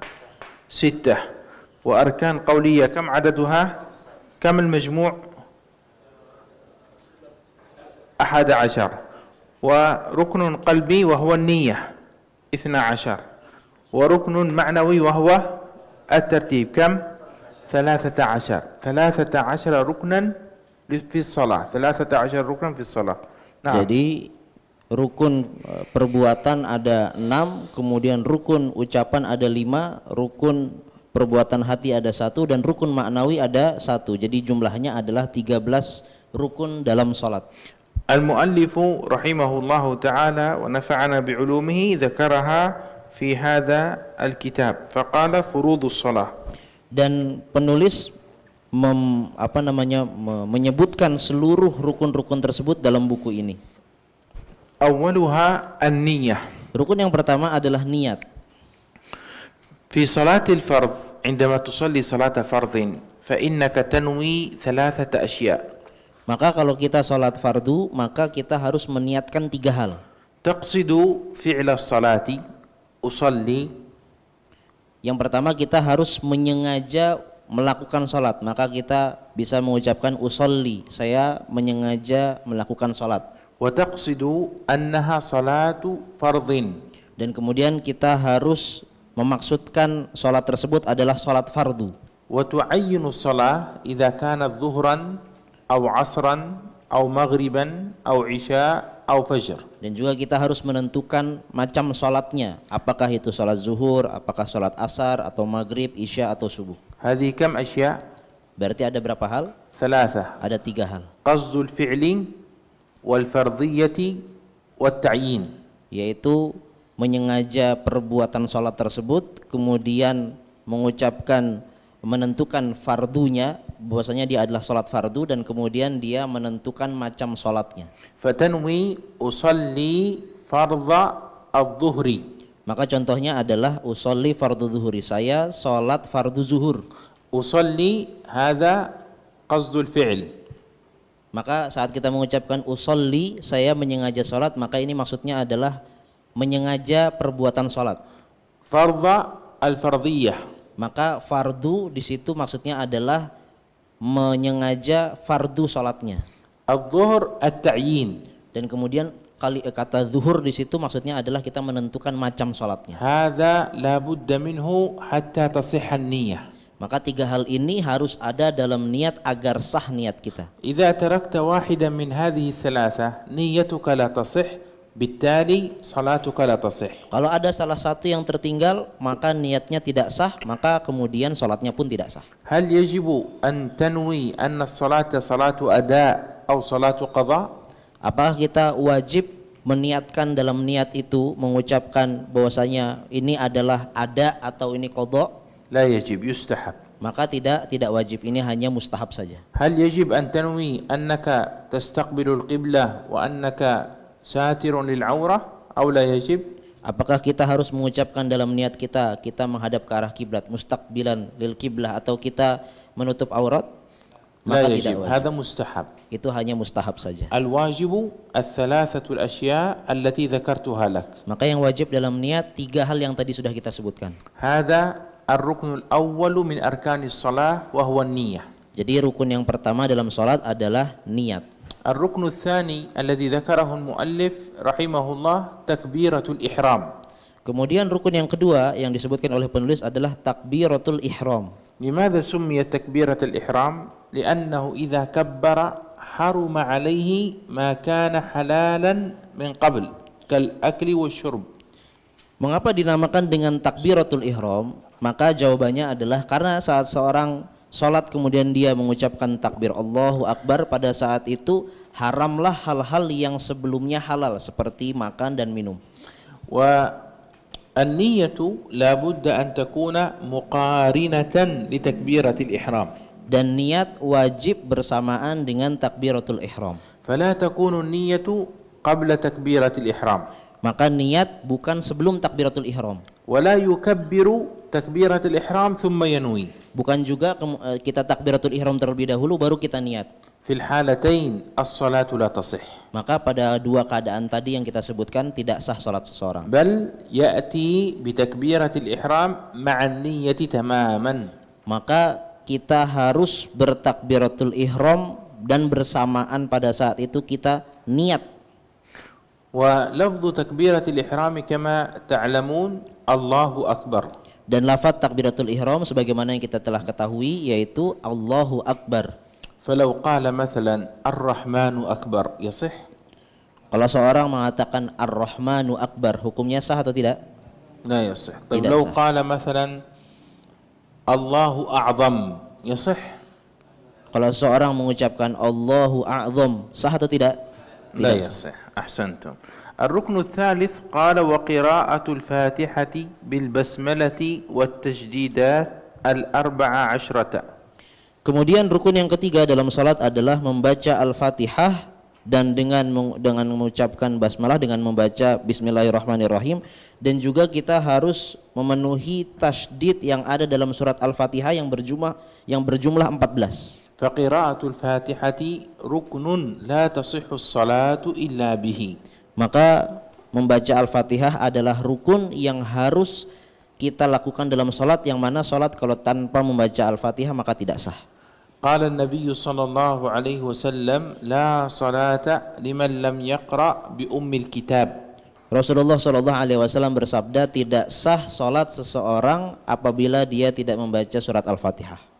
[SPEAKER 2] 6. وأركان قولية كم عددها؟ كم المجموع؟ 11. وركن قلبي وهو النية 12. وركن معنوي وهو الترتيب كم؟ 13 ركنا في الصلاة. 13 ركنا في الصلاة. نعم.
[SPEAKER 3] Jadi rukun perbuatan ada 6, kemudian rukun ucapan ada 5, rukun perbuatan hati ada 1, dan rukun maknawi ada 1. Jadi jumlahnya adalah 13 rukun dalam salat.
[SPEAKER 2] المؤلف رحمه الله تعالى ونفعنا بعلومه ذكرها في هذا الكتاب فقال فروض الصلاة.
[SPEAKER 3] Dan penulis menyebutkan seluruh rukun-rukun tersebut dalam buku ini.
[SPEAKER 2] أولها النية.
[SPEAKER 3] Rukun yang pertama adalah niat.
[SPEAKER 2] في صلاة الفرض عندما تصلي صلاة فرض فإنك تنوي 3 أشياء.
[SPEAKER 3] Maka kalau kita sholat fardu, maka kita harus meniatkan 3 hal.
[SPEAKER 2] تقصد فعل الصلاة أصلي.
[SPEAKER 3] Yang pertama kita harus menyengaja melakukan sholat, maka kita bisa mengucapkan usolli, saya menyengaja melakukan sholat.
[SPEAKER 2] وتقصد أنها صلاة فرض.
[SPEAKER 3] Dan kemudian kita harus memaksudkan sholat tersebut adalah sholat fardu.
[SPEAKER 2] وتعين الصلاة إذا كانت ظهرا أو عصرا أو مغربا أو عشاء أو فجر.
[SPEAKER 3] Dan juga kita harus menentukan macam sholatnya, apakah itu sholat zuhur, apakah sholat asar atau maghrib, isya atau subuh.
[SPEAKER 2] هذه كم أشياء؟
[SPEAKER 3] Berarti ada berapa hal?
[SPEAKER 2] 3.
[SPEAKER 3] Ada 3 hal,
[SPEAKER 2] قصد الفعل والفرضية والتعيين.
[SPEAKER 3] yaitu menyengaja perbuatan sholat tersebut, kemudian menentukan fardunya, bahwasanya dia adalah sholat fardu, dan kemudian dia menentukan macam sholatnya.
[SPEAKER 2] فتنوي أصلي فرض الظهر.
[SPEAKER 3] Maka contohnya adalah usolli fardu zuhuri, saya sholat fardu zuhur.
[SPEAKER 2] أصلي هذا قصد الفعل.
[SPEAKER 3] Maka saat kita mengucapkan usolli, saya menyengaja sholat, maka ini maksudnya adalah menyengaja perbuatan sholat.
[SPEAKER 2] فرض الفرضية.
[SPEAKER 3] Maka fardu di situ maksudnya adalah menyengaja fardu sholatnya.
[SPEAKER 2] الظهر التعيين.
[SPEAKER 3] Dan kemudian kata zuhur di situ maksudnya adalah kita menentukan macam sholatnya.
[SPEAKER 2] هذا لا بد منه حتى تصح النية.
[SPEAKER 3] Maka 3 hal ini harus ada dalam niat agar sah niat kita.
[SPEAKER 2] إذا تركت واحدا من هذه الثلاثة نيتك لا تصح، بالتالي صلاتك لا تصح.
[SPEAKER 3] Kalau ada salah satu yang tertinggal, maka niatnya tidak sah, maka kemudian sholatnya pun tidak sah.
[SPEAKER 2] هل يجب أن تنوي أن الصلاة صلاة أداء أو صلاة قضاء؟
[SPEAKER 3] Apakah kita wajib meniatkan dalam niat itu, mengucapkan bahwasanya ini adalah ada atau ini qadha?
[SPEAKER 2] لا يجب، يستحب.
[SPEAKER 3] Maka tidak wajib, ini hanya mustahab saja.
[SPEAKER 2] هل يجب أن تنوي أنك تستقبل القبلة وأنك ساتر للعورة أو لا يجب؟
[SPEAKER 3] Apakah kita harus mengucapkan dalam niat kita menghadap ke arah kiblat, mustaqbilan lil kiblah, atau kita menutup aurat?
[SPEAKER 2] لا
[SPEAKER 3] Maka tidak
[SPEAKER 2] يجب،
[SPEAKER 3] wajib.
[SPEAKER 2] هذا مستحب.
[SPEAKER 3] Itu hanya mustahab saja.
[SPEAKER 2] الواجب الثلاثة الأشياء التي ذكرتها لك.
[SPEAKER 3] Maka yang wajib dalam niat 3 hal yang tadi sudah kita sebutkan.
[SPEAKER 2] هذا الركن الأول من أركان الصلاة وهو النية.
[SPEAKER 3] Jadi rukun yang pertama dalam sholat adalah niat.
[SPEAKER 2] الركن الثاني الذي ذكره المؤلف رحمه الله تكبيرة الإحرام.
[SPEAKER 3] Kemudian rukun yang kedua yang disebutkan oleh penulis adalah takbiratul ihram.
[SPEAKER 2] لماذا سميت تكبيرة الإحرام؟ لأنه إذا كبر حرم عليه ما كان حلالا من قبل كالأكل والشرب.
[SPEAKER 3] Mengapa dinamakan dengan takbiratul ihram? Maka jawabannya adalah karena saat seorang sholat kemudian dia mengucapkan takbir Allahu Akbar, pada saat itu haramlah hal-hal yang sebelumnya halal seperti makan dan minum.
[SPEAKER 2] والنية لا بد أن تكون مقارنة لتكبيرة الإحرام.
[SPEAKER 3] Dan niat wajib bersamaan dengan takbiratul ihram.
[SPEAKER 2] فلا تكون النية قبل تكبيرة الإحرام.
[SPEAKER 3] Maka niat bukan sebelum takbiratul ihram.
[SPEAKER 2] ولا يكبر تكبيرة الإحرام ثم ينوي.
[SPEAKER 3] Bukan juga kita takbiratul ihram terlebih dahulu baru kita niat.
[SPEAKER 2] في الحالتين الصلاة لا تصح.
[SPEAKER 3] Maka pada 2 keadaan tadi yang kita sebutkan tidak sah salat seseorang.
[SPEAKER 2] بل يأتي بتكبيرة الإحرام مع النية تماما.
[SPEAKER 3] Maka kita harus bertakbiratul ihram dan bersamaan pada saat itu kita niat.
[SPEAKER 2] ولفظ تكبيرة الإحرام كما تعلمون الله أكبر.
[SPEAKER 3] Dan lafaz takbiratul ihram sebagaimana yang kita telah ketahui yaitu Allahu Akbar.
[SPEAKER 2] فلو قال مثلا الرحمن أكبر يصح؟
[SPEAKER 3] Kalau seorang mengatakan Ar-Rahmanu Akbar, hukumnya sah atau tidak?
[SPEAKER 2] لا يصح. طيب
[SPEAKER 3] tidak
[SPEAKER 2] لو
[SPEAKER 3] sah.
[SPEAKER 2] قال مثلا الله أعظم يصح؟
[SPEAKER 3] Kalau seorang mengucapkan Allahu A'zam, sah atau tidak?
[SPEAKER 2] لا
[SPEAKER 3] Tidak sah.
[SPEAKER 2] يصح. أحسنتم. الركن الثالث قال وقراءة الفاتحة بالبسملة والتجديدات 14.
[SPEAKER 3] Kemudian rukun yang ketiga dalam salat adalah membaca Al-Fatihah dan dengan mengucapkan basmalah, dengan membaca Bismillahirrahmanirrahim, dan juga kita harus memenuhi tasydid yang ada dalam surat Al-Fatihah yang berjumlah 14.
[SPEAKER 2] فقراءة الفاتحة ركن لا تصح الصلاة إلا به.
[SPEAKER 3] Maka membaca Al-Fatihah adalah rukun yang harus kita lakukan dalam salat, yang mana salat kalau tanpa membaca Al-Fatihah maka tidak sah.
[SPEAKER 2] قال النبي صلى الله عليه وسلم لا صلاة لمن لم يقرأ بأم الكتاب.
[SPEAKER 3] Rasulullah SAW bersabda, tidak sah salat seseorang apabila dia tidak membaca surat Al-Fatihah.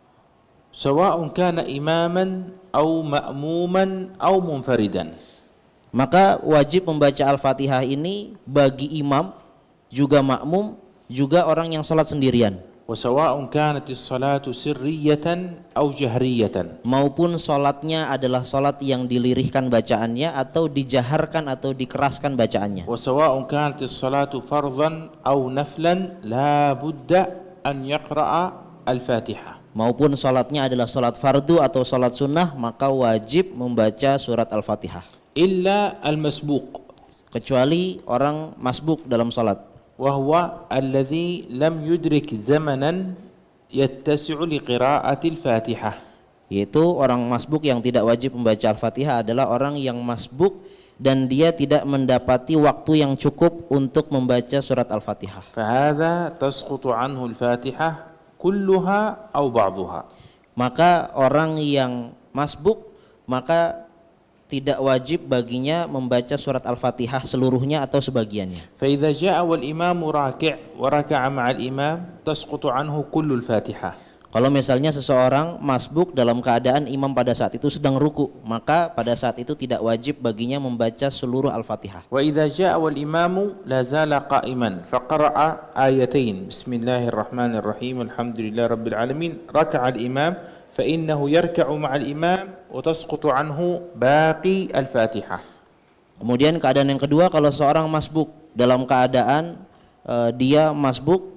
[SPEAKER 2] سواء كان إماما أو مأموما أو منفردا.
[SPEAKER 3] Maka wajib membaca Al-Fatihah ini bagi imam, juga makmum, juga orang yang sholat sendirian.
[SPEAKER 2] وسواء كانت الصلاة سرية أو جهرية.
[SPEAKER 3] Maupun sholatnya adalah sholat yang dilirihkan bacaannya atau dijaharkan atau dikeraskan bacaannya.
[SPEAKER 2] وسواء كانت الصلاة فرضا أو نفلا لا بد أن يقرأ الفاتحة.
[SPEAKER 3] Maupun sholatnya adalah sholat fardu atau sholat sunnah, maka wajib membaca surat Al-Fatihah.
[SPEAKER 2] إلا المسبوق.
[SPEAKER 3] Kecuali orang masbuk dalam sholat.
[SPEAKER 2] وهو الذي لم يدرك زمنا يتسع لقراءة الفاتحة.
[SPEAKER 3] Yaitu orang masbuk yang tidak wajib membaca Al-Fatihah adalah orang yang masbuk dan dia tidak mendapati waktu yang cukup untuk membaca surat Al-Fatihah.
[SPEAKER 2] فهذا تسقط عنه الفاتحة كلها أو بعضها.
[SPEAKER 3] Maka orang yang masbuk maka tidak wajib baginya membaca surat Al-Fatihah seluruhnya atau sebagiannya.
[SPEAKER 2] فإذا جاء والإمام راكع وركع مع الإمام تسقط عنه كل الفاتحة.
[SPEAKER 3] Kalau misalnya seseorang masbuk dalam keadaan imam pada saat itu sedang ruku, maka pada saat itu tidak wajib baginya membaca seluruh Al-Fatihah.
[SPEAKER 2] وإذا جاء والإمام لا زال قائما فقرأ آيتين بسم الله الرحمن الرحيم الحمد لله رب العالمين ركع الإمام فإنه يركع مع الإمام وتسقط عنه باقي الفاتحة.
[SPEAKER 3] Kemudian keadaan yang kedua, kalau seorang masbuk dalam keadaan dia masbuk,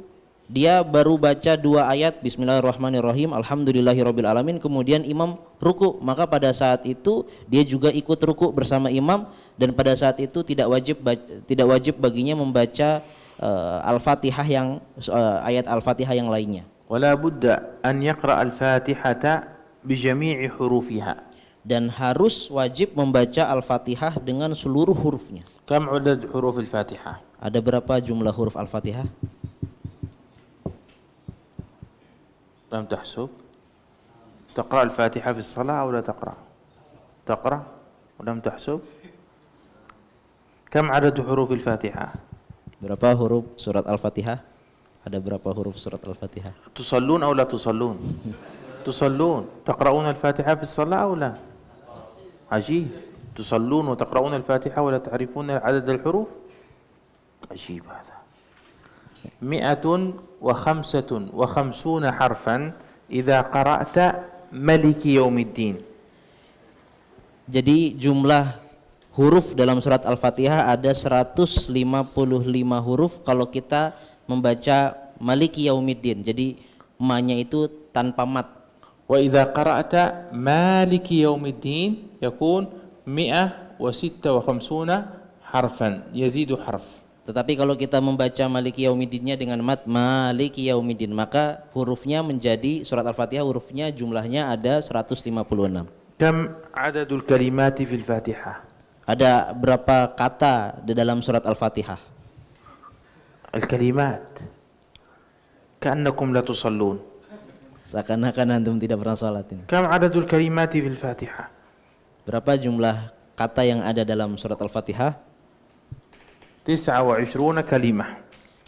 [SPEAKER 3] dia baru baca 2 ayat Bismillahirrahmanirrahim Alhamdulillahirabbil alamin, kemudian imam ruku, maka pada saat itu dia juga ikut ruku bersama imam, dan pada saat itu tidak wajib baginya membaca Al-Fatihah yang ayat Al-Fatihah yang lainnya.
[SPEAKER 2] ولا بد أن يقرأ الفاتحة بجميع حروفها.
[SPEAKER 3] Dan harus wajib membaca Al-Fatihah dengan seluruh hurufnya.
[SPEAKER 2] كم عدد حروف الفاتحة؟
[SPEAKER 3] Ada berapa jumlah huruf Al-Fatihah?
[SPEAKER 2] لم تحسب؟ تقرأ الفاتحة في الصلاة أو لا تقرأ؟ تقرأ ولم تحسب؟ كم عدد حروف الفاتحة؟
[SPEAKER 3] Berapa huruf surat Al-Fatihah? Ada berapa huruf surat Al-Fatihah?
[SPEAKER 2] تصلون أو لا تصلون؟ تصلون. تقرؤون الفاتحة في الصلاة أو لا؟ عجيب. تصلون وتقرؤون الفاتحة ولا تعرفون عدد الحروف؟ عجيب هذا. 155 حرفا إذا قرأت ملك يوم الدين.
[SPEAKER 3] Jadi jumlah huruf dalam surat Al-Fatihah ada 155 huruf kalau kita membaca Maliki Yaumiddin. Jadi ma-nya itu tanpa mat.
[SPEAKER 2] وإذا قرأت مالك يوم الدين يكون 156 حرفا يزيد حرف.
[SPEAKER 3] Tetapi kalau kita membaca Maliki Yaumiddinnya dengan mat Maliki Yaumiddin, maka hurufnya menjadi surat Al-Fatihah hurufnya jumlahnya ada 156.
[SPEAKER 2] كم عدد الكلمات في الفاتحة؟
[SPEAKER 3] Ada berapa kata di dalam surat Al-Fatihah?
[SPEAKER 2] الكلمات كأنكم لا تصلون.
[SPEAKER 3] Seakan-akan antum tidak pernah salat ini.
[SPEAKER 2] كم عدد الكلمات في الفاتحة؟
[SPEAKER 3] Berapa jumlah kata yang ada dalam surat Al-Fatihah?
[SPEAKER 2] 29 كلمة.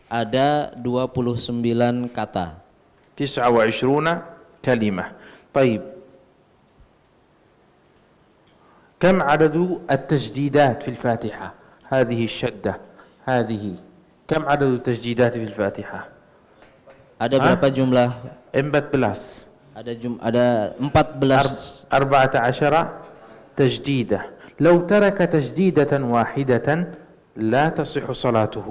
[SPEAKER 3] Ada 29 kata.
[SPEAKER 2] 29 كلمة. طيب كم عدد التجديدات في الفاتحة؟ هذه الشدة هذه كم عدد التجديدات في الفاتحة؟
[SPEAKER 3] Ada berapa jumlah?
[SPEAKER 2] 14.
[SPEAKER 3] Ada 14.
[SPEAKER 2] 14 تجديدة. لو ترك تجديدة واحدة لا تصح صلاته.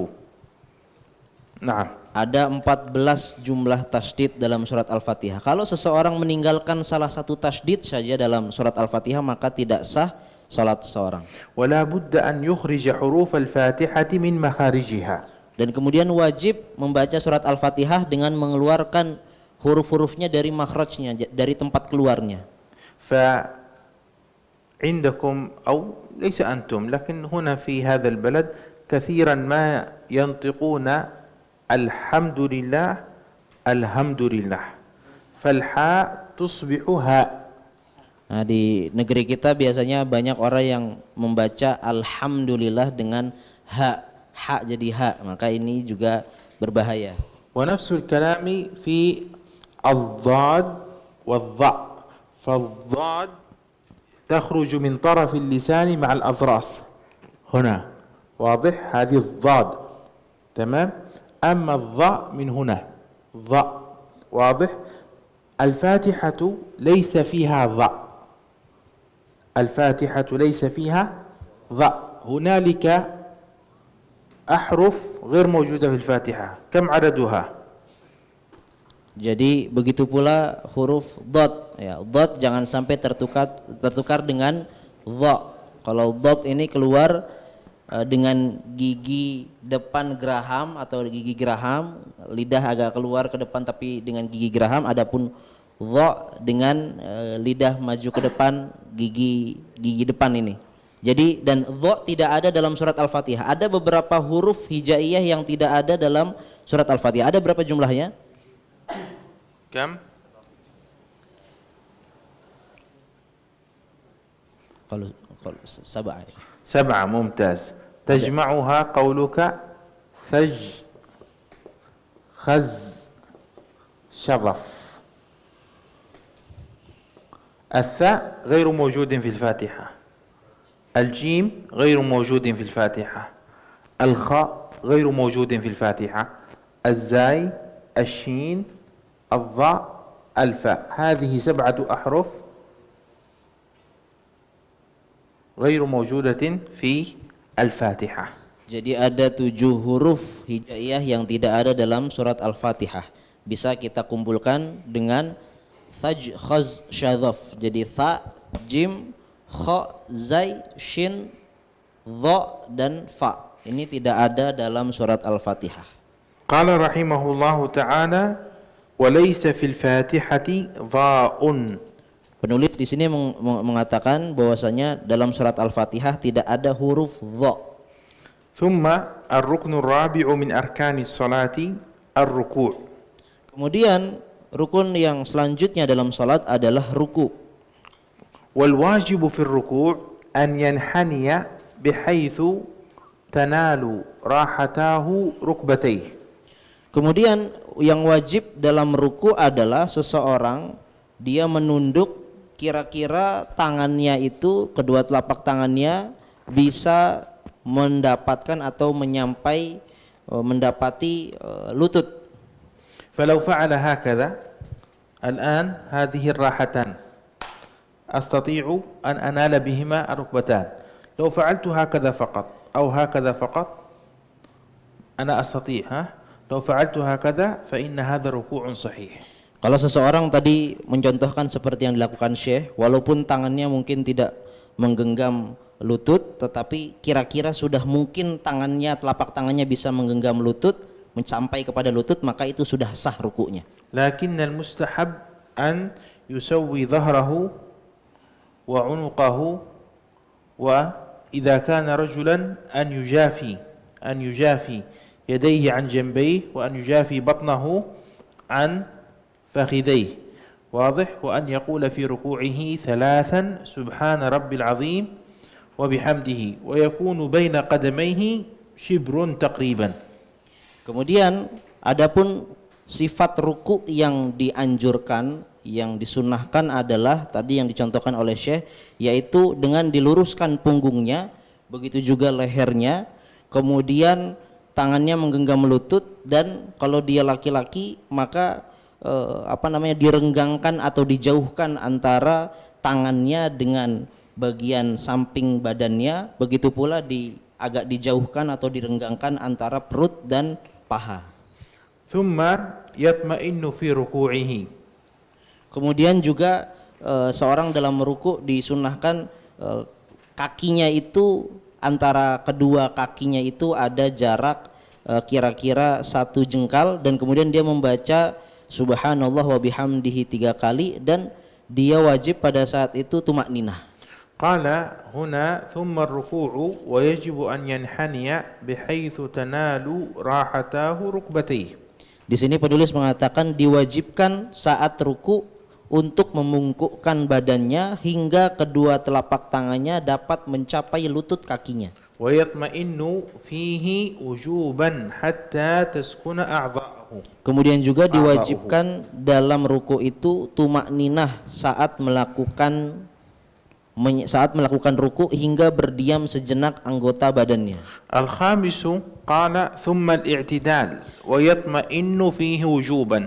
[SPEAKER 2] نعم.
[SPEAKER 3] Ada 14 jumlah tasydid dalam surat Al-Fatihah. Kalau seseorang meninggalkan salah satu tasydid saja dalam surat Al-Fatihah, maka tidak sah salat seseorang.
[SPEAKER 2] ولا بد أن يخرج حروف الفاتحة من مخارجها.
[SPEAKER 3] Dan kemudian wajib membaca surat Al-Fatihah dengan mengeluarkan huruf-hurufnya dari makhrajnya, dari tempat keluarnya.
[SPEAKER 2] فعندكم أو ليس أنتم لكن هنا في هذا البلد كثيرا ما ينطقون الحمد لله الحمد لله فالحاء تصبح هاء.
[SPEAKER 3] Nah, di negeri kita biasanya banyak orang yang membaca alhamdulillah dengan ha jadi ha, maka ini juga berbahaya.
[SPEAKER 2] ونفس الكلام في الضاد والضاء فالضاد تخرج من طرف اللسان مع الأضراس هنا. واضح؟ هذه الضاد. تمام. أما الضاء من هنا. ضاء. واضح؟ الفاتحة ليس فيها ضاء. الفاتحة ليس فيها ضاء. هنالك أحرف غير موجودة في الفاتحة. كم عددها؟
[SPEAKER 3] Jadi begitu pula huruf dot, ya, dot jangan sampai tertukar dengan dha. Kalau dot ini keluar dengan gigi depan geraham atau gigi geraham, lidah agak keluar ke depan tapi dengan gigi geraham. Adapun dha dengan lidah maju ke depan, gigi depan ini. Jadi dan dha tidak ada dalam surat Al-Fatihah. Ada beberapa huruf hijaiyah yang tidak ada dalam surat Al-Fatihah. Ada berapa jumlahnya?
[SPEAKER 2] كم؟
[SPEAKER 3] قالوا سبعة.
[SPEAKER 2] سبعة. ممتاز. تجمعها قولك ثج خز شظف. الثاء غير موجود في الفاتحة. الجيم غير موجود في الفاتحة. الخاء غير موجود في الفاتحة. الزاي، الشين، الضاء، الفاء. هذه 7 أحرف غير موجودة في الفاتحة.
[SPEAKER 3] Jadi ada 7 huruf hijaiyah yang tidak ada dalam surat Al-Fatihah. Bisa kita kumpulkan dengan thaj, khaz, syadhaf. Jadi tha, jim, kha, zai, shin, dha dan fa. Ini tidak ada dalam surat Al-Fatihah.
[SPEAKER 2] Qala rahimahullahu ta'ala walaysa fil fatihati dha'un.
[SPEAKER 3] Penulis di sini mengatakan bahwasanya dalam surat Al-Fatihah tidak ada huruf dha.
[SPEAKER 2] Thumma ar-ruknu ar-rabi'u min arkanis salati ar-ruku'.
[SPEAKER 3] Kemudian rukun yang selanjutnya dalam salat adalah ruku'.
[SPEAKER 2] Wal wajibu fil ruku' an yanhaniya bihaitsu tanalu rahatahu rukbatayhi.
[SPEAKER 3] Kemudian yang wajib dalam ruku adalah seseorang dia menunduk kira-kira tangannya itu, kedua telapak tangannya bisa mendapatkan atau mendapati lutut.
[SPEAKER 2] Falau fa'ala hakadha al'an hadhihi ar-rahatan astati'u an anala bihima ar-rukbatan. Law fa'altu hakadha faqat aw hakadha faqat ana astati', Law fa'altu hakadha fa inna hadha ruku'un sahih.
[SPEAKER 3] Kalau seseorang tadi mencontohkan seperti yang dilakukan Syekh, walaupun tangannya mungkin tidak menggenggam lutut, tetapi kira-kira sudah mungkin tangannya, telapak tangannya bisa menggenggam lutut, mencapai kepada lutut, maka itu sudah sah ruku'nya.
[SPEAKER 2] Lakinnal mustahab an yusawwi dhahrahu wa 'unuqahu wa idza kana rajulan an yujafi يديه عن جنبيه وأن يجافي بطنه عن فخذيه. واضح؟ وأن يقول في ركوعه 3 سبحان رب العظيم وبحمده ويكون بين قدميه شبر تقريبا.
[SPEAKER 3] Kemudian adapun sifat ruku yang dianjurkan, yang disunnahkan adalah tadi yang dicontohkan oleh Syekh, yaitu dengan diluruskan punggungnya, begitu juga lehernya, kemudian tangannya menggenggam lutut, dan kalau dia laki-laki maka direnggangkan atau dijauhkan antara tangannya dengan bagian samping badannya, begitu pula agak dijauhkan atau direnggangkan antara perut dan paha.
[SPEAKER 2] Thumma yatma'innu fi ruku'ihi.
[SPEAKER 3] Kemudian juga seorang dalam ruku' disunnahkan kakinya itu, antara kedua kakinya itu ada jarak kira-kira 1 jengkal, dan kemudian dia membaca subhanallah wa bihamdihi 3 kali, dan dia wajib pada saat itu tumakninah.
[SPEAKER 2] Qala huna thumma ar-ruku'u wa yajibu an yanhaniya bihaitsu tanalu rahatahu rukbatayhi.
[SPEAKER 3] Di sini penulis mengatakan diwajibkan saat ruku untuk memungkukkan badannya hingga kedua telapak tangannya dapat mencapai lutut kakinya.
[SPEAKER 2] Wa yatma'innu fihi wujuban hatta taskuna a'dha'uhu.
[SPEAKER 3] Kemudian juga diwajibkan dalam ruku itu tumakninah saat melakukan saat melakukan ruku hingga berdiam sejenak anggota badannya.
[SPEAKER 2] الخامس قال ثم الاعتدال ويطمئن فيه وجوبا.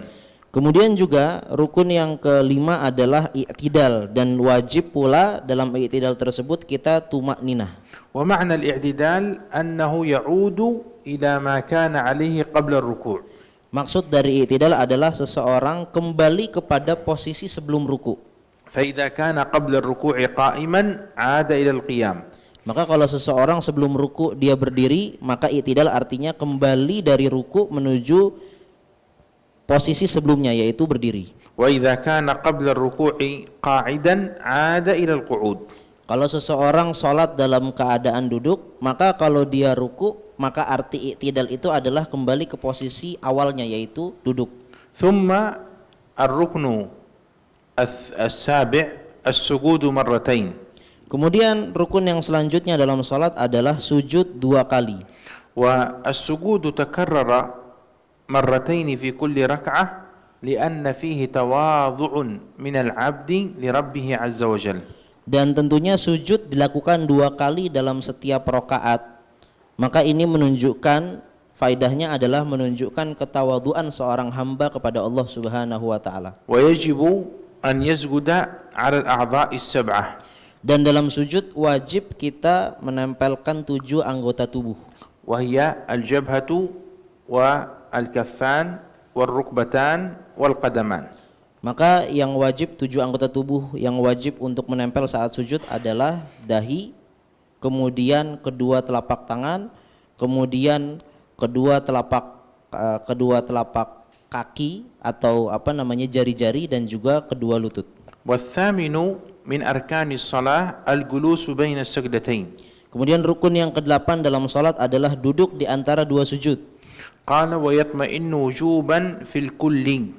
[SPEAKER 3] Kemudian juga rukun yang kelima adalah i'tidal, dan wajib pula dalam i'tidal tersebut kita tumakninah.
[SPEAKER 2] ومعنى الاعتدال أنه يعود إلى ما كان عليه قبل الركوع.
[SPEAKER 3] Maksud dari i'tidal adalah seseorang kembali kepada posisi sebelum ruku.
[SPEAKER 2] فإذا كان قبل الركوع قائما عاد إلى القيام.
[SPEAKER 3] Maka kalau seseorang sebelum ruku dia berdiri, maka i'tidal artinya kembali dari ruku menuju posisi sebelumnya, yaitu berdiri.
[SPEAKER 2] وإذا كان قبل الركوع قاعدا عاد إلى القعود.
[SPEAKER 3] Kalau seseorang sholat dalam keadaan duduk, maka kalau dia ruku, maka arti i'tidal itu adalah kembali ke posisi awalnya, yaitu duduk.
[SPEAKER 2] ثم الركن السابع السجود مرتين.
[SPEAKER 3] Kemudian rukun yang selanjutnya dalam sholat adalah sujud 2 kali.
[SPEAKER 2] والسجود تكرر مرتين في كل ركعة لأن فيه تواضع من العبد لربه عز وجل.
[SPEAKER 3] Dan tentunya sujud dilakukan 2 kali dalam setiap rakaat. Maka ini menunjukkan, faidahnya adalah menunjukkan ketawaduan seorang hamba kepada Allah Subhanahu wa taala.
[SPEAKER 2] ويجب أن يسجد على الأعضاء السبعة.
[SPEAKER 3] Dan dalam sujud wajib kita menempelkan 7 anggota tubuh.
[SPEAKER 2] وهي الجبهة والكفان والركبتان والقدمان.
[SPEAKER 3] Maka yang wajib 7 anggota tubuh yang wajib untuk menempel saat sujud adalah dahi, kemudian kedua telapak tangan, kemudian kedua telapak kaki atau jari-jari, dan juga kedua lutut.
[SPEAKER 2] والثامن من أركان الصلاة الجلوس بين السجدتين.
[SPEAKER 3] Kemudian rukun yang ke-8 dalam salat adalah duduk di antara 2 sujud.
[SPEAKER 2] قال ويطمئن وجوبا في الكل.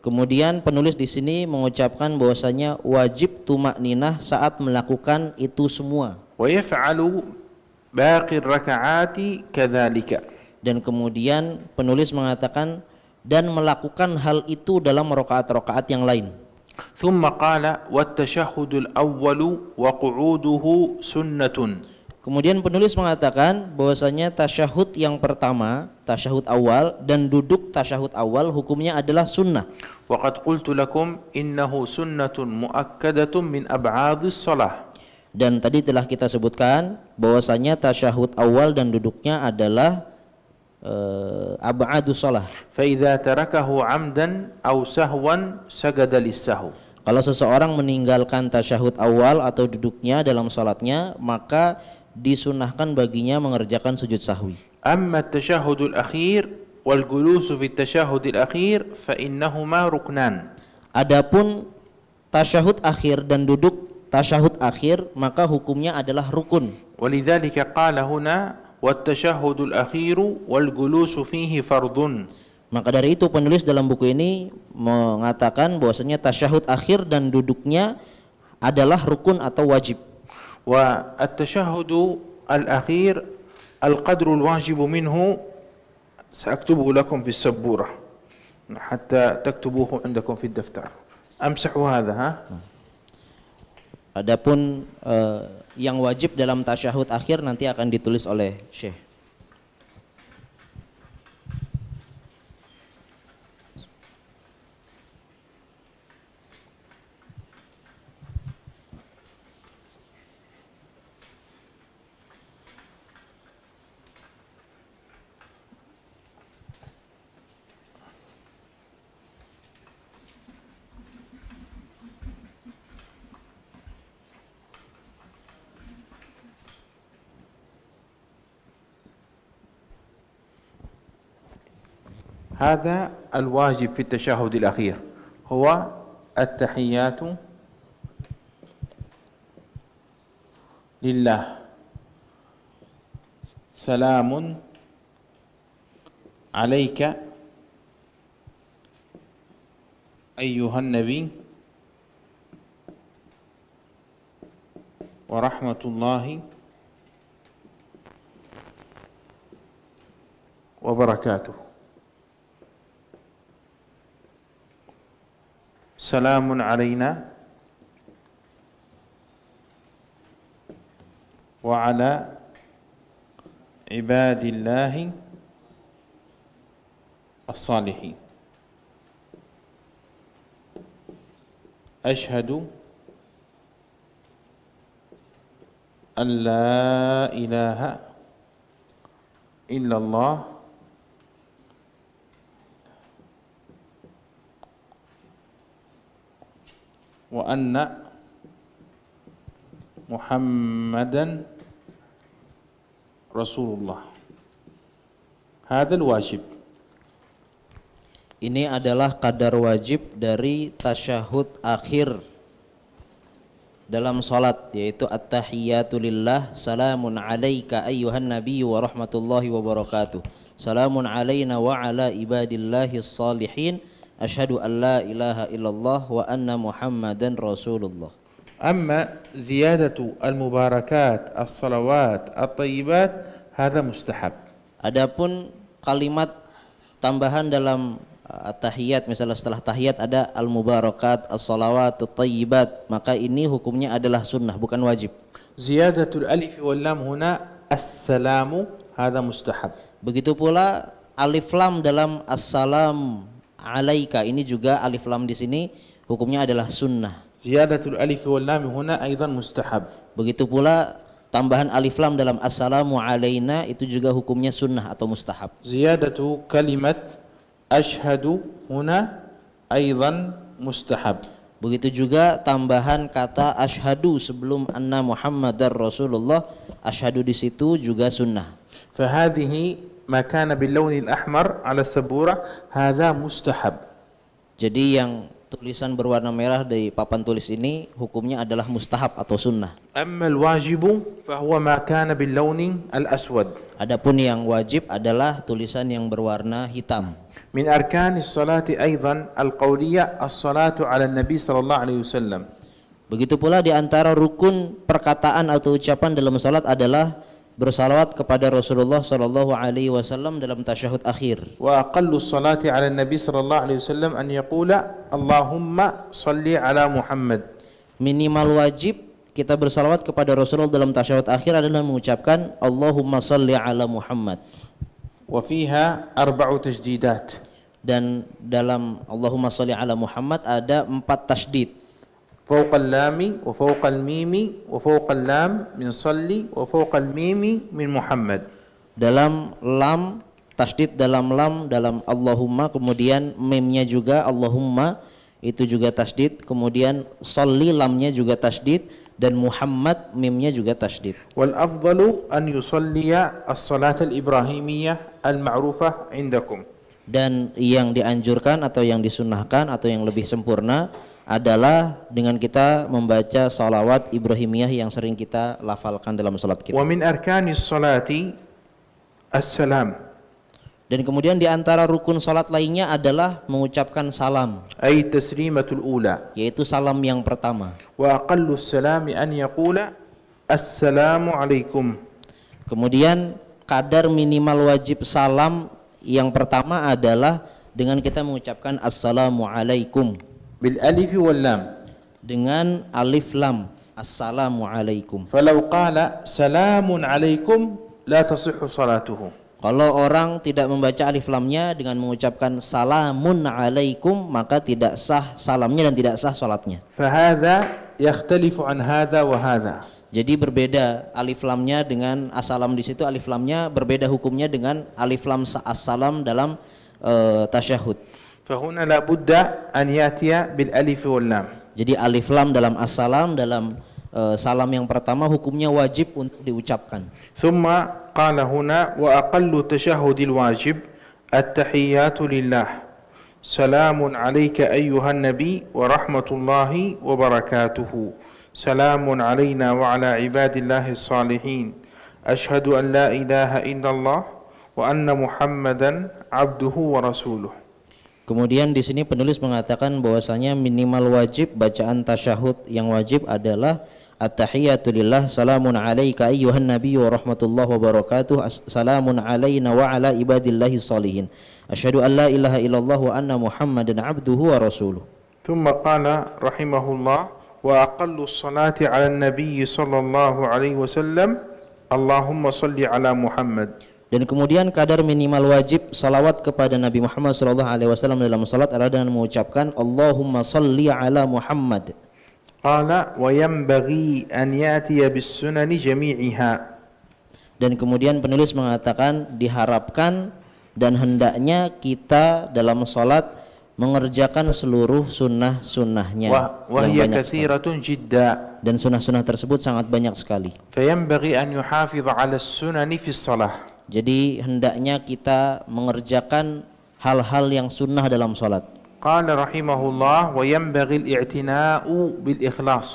[SPEAKER 3] Kemudian penulis di sini mengucapkan bahwasanya wajib tumakninah saat melakukan itu semua.
[SPEAKER 2] ويفعل باقي الركعات كذلك.
[SPEAKER 3] Dan kemudian penulis mengatakan dan melakukan hal itu dalam rakaat-rakaat yang lain.
[SPEAKER 2] ثم قال والتشهد الأول وقعوده سنة.
[SPEAKER 3] Kemudian penulis mengatakan bahwasanya tasyahud yang pertama, tasyahud awal, dan duduk tasyahud awal hukumnya adalah sunnah.
[SPEAKER 2] وقد قلت لكم إنه سنة مؤكدة من أبعاد الصلاة.
[SPEAKER 3] Dan tadi telah kita sebutkan bahwasanya tasyahud awal dan duduknya adalah ab'adus shalah.
[SPEAKER 2] فإذا تركه عمدا أو سهوا سجد للسهو.
[SPEAKER 3] Kalau seseorang meninggalkan tasyahud awal atau duduknya dalam salatnya, maka disunahkan baginya mengerjakan sujud sahwi.
[SPEAKER 2] أما التشهد الأخير والجلوس في التشهد الأخير فإنهما ركنان.
[SPEAKER 3] Adapun tasyahud akhir dan duduk tasyahud akhir, maka hukumnya adalah rukun.
[SPEAKER 2] ولذلك قال هنا والتشهد الأخير والجلوس فيه فرض.
[SPEAKER 3] Maka dari itu penulis dalam buku ini mengatakan bahwasanya tasyahud akhir dan duduknya adalah rukun atau wajib.
[SPEAKER 2] والتشهد الأخير القدر الواجب منه سأكتبه لكم في السبورة حتى تكتبوه عندكم في الدفتر. أمسحوا هذا ها.
[SPEAKER 3] Adapun yang wajib dalam tasyahud akhir nanti akan ditulis oleh Syekh.
[SPEAKER 2] هذا الواجب في التشهد الأخير هو التحيات لله سلام عليك أيها النبي ورحمة الله وبركاته. سلام علينا وعلى عباد الله الصالحين أشهد أن لا إله إلا الله وأن محمدا رسول الله. هذا الواجب.
[SPEAKER 3] Ini adalah kadar wajib dari tasyahud akhir dalam salat, yaitu at-tahiyatu lillah, salamun alaika ayyuhan nabiyyu wa rahmatullahi wa barakatuh, salamun alaina wa ala ibadillahis salihin, asyhadu an la ilaha illallah wa anna muhammadan rasulullah.
[SPEAKER 2] أما زيادة المباركات الصلوات الطيبات هذا مستحب.
[SPEAKER 3] Adapun kalimat tambahan dalam tahiyat, misalnya setelah tahiyat ada al-mubarakat, as-salawat, at-tayyibat, maka ini hukumnya adalah sunnah, bukan wajib.
[SPEAKER 2] زيادة الألف واللام هنا السلام هذا مستحب.
[SPEAKER 3] Begitu pula alif lam dalam assalam alaika, ini juga alif lam di sini hukumnya adalah sunnah.
[SPEAKER 2] زيادة الألف واللام هنا أيضا مستحب.
[SPEAKER 3] Begitu pula tambahan alif lam dalam assalamu alaina itu juga hukumnya sunnah atau mustahab.
[SPEAKER 2] زيادة كلمة أشهد هنا أيضا مستحب.
[SPEAKER 3] Begitu juga tambahan kata asyhadu sebelum anna muhammadar rasulullah, asyhadu di situ juga sunnah.
[SPEAKER 2] فهذه ما كان باللون الأحمر على السبورة هذا مستحب.
[SPEAKER 3] Jadi yang tulisan berwarna merah di papan tulis ini hukumnya adalah mustahab atau sunnah.
[SPEAKER 2] أما الواجب فهو ما كان باللون الأسود.
[SPEAKER 3] Adapun yang wajib adalah tulisan yang berwarna hitam.
[SPEAKER 2] من أركان الصلاة أيضا القولية الصلاة على النبي صلى الله عليه وسلم.
[SPEAKER 3] Begitu pula di antara rukun perkataan atau ucapan dalam salat adalah bersalawat kepada Rasulullah sallallahu alaihi wasallam dalam tasyahud akhir.
[SPEAKER 2] وأقل الصلاة على النبي صلى الله عليه وسلم أن يقول اللهم صل على محمد.
[SPEAKER 3] Minimal wajib kita bersalawat kepada Rasulullah dalam tasyahud akhir adalah mengucapkan Allahumma shalli ala Muhammad.
[SPEAKER 2] وفيها 4 تجديدات.
[SPEAKER 3] Dan dalam Allahumma shalli ala Muhammad ada 4 tasydid.
[SPEAKER 2] فوق اللام وفوق الميم وفوق اللام من صلي وفوق الميم من محمد.
[SPEAKER 3] Dalam lam, tasydid dalam lam dalam Allahumma, kemudian mimnya juga Allahumma itu juga tasydid, kemudian sholli lamnya juga tasydid, dan Muhammad mimnya juga tasydid.
[SPEAKER 2] والأفضل أن يصلي الصلاة الإبراهيمية المعروفة عندكم.
[SPEAKER 3] Dan yang dianjurkan atau yang disunnahkan atau yang lebih sempurna adalah dengan kita membaca salawat Ibrahimiyah yang sering kita lafalkan dalam salat kita.
[SPEAKER 2] ومن أركان الصلاة السلام.
[SPEAKER 3] Dan kemudian di antara rukun salat lainnya adalah mengucapkan salam,
[SPEAKER 2] أي التسليمة الأولى.
[SPEAKER 3] yaitu salam yang pertama.
[SPEAKER 2] وأقل السلام أن يقول السلام عليكم.
[SPEAKER 3] Kemudian kadar minimal wajib salam yang pertama adalah dengan kita mengucapkan assalamu alaikum
[SPEAKER 2] بالألف واللام.
[SPEAKER 3] dengan alif lam, assalamu alaikum.
[SPEAKER 2] فلو قال سلام عليكم لا تصح صلاته.
[SPEAKER 3] Kalau orang tidak membaca alif lamnya dengan mengucapkan salamun alaikum, maka tidak sah salamnya dan tidak sah salatnya.
[SPEAKER 2] فهذا يختلف عن هذا وهذا.
[SPEAKER 3] Jadi berbeda alif lamnya dengan assalam, di situ alif lamnya berbeda hukumnya dengan alif lam assalam dalam tasyahud.
[SPEAKER 2] فهنا لا بد أن يأتي بالألف واللام.
[SPEAKER 3] Jadi alif lam dalam assalam dalam salam yang pertama hukumnya wajib untuk diucapkan.
[SPEAKER 2] ثم قال هنا وأقل تشهد الواجب التحيات لله سلام عليك أيها النبي ورحمة الله وبركاته سلام علينا وعلى عباد الله الصالحين أشهد أن لا إله إلا الله وأن محمدا عبده ورسوله.
[SPEAKER 3] Kemudian di sini penulis mengatakan bahwasanya minimal wajib bacaan tasyahud yang wajib adalah at-tahiyatu lillah, salamun alaika ayyuhan nabiyyu wa rahmatullahi wa barakatuh, salamun alaina wa ala ibadillahi sholihin, asyhadu an la ilaha illallah wa anna muhammadan abduhu wa rasuluh.
[SPEAKER 2] ثم قال رحمه الله وأقل الصلاة على النبي صلى الله عليه وسلم اللهم صل على محمد.
[SPEAKER 3] Dan kemudian kadar minimal wajib salawat kepada Nabi Muhammad SAW dalam salat adalah dengan mengucapkan Allahumma salli ala Muhammad.
[SPEAKER 2] قال وينبغي أن يأتي بالسنن جميعها.
[SPEAKER 3] Dan kemudian penulis mengatakan diharapkan dan hendaknya kita dalam salat mengerjakan seluruh sunnah-sunnahnya
[SPEAKER 2] وهي
[SPEAKER 3] yang banyak
[SPEAKER 2] كثيرة
[SPEAKER 3] sekali.
[SPEAKER 2] جدا.
[SPEAKER 3] Dan sunnah-sunnah tersebut sangat banyak sekali.
[SPEAKER 2] فينبغي أن يحافظ على السنن في الصلاة.
[SPEAKER 3] Jadi hendaknya kita mengerjakan hal-hal yang sunnah dalam salat.
[SPEAKER 2] قال رحمه الله وينبغي الاعتناء بالإخلاص.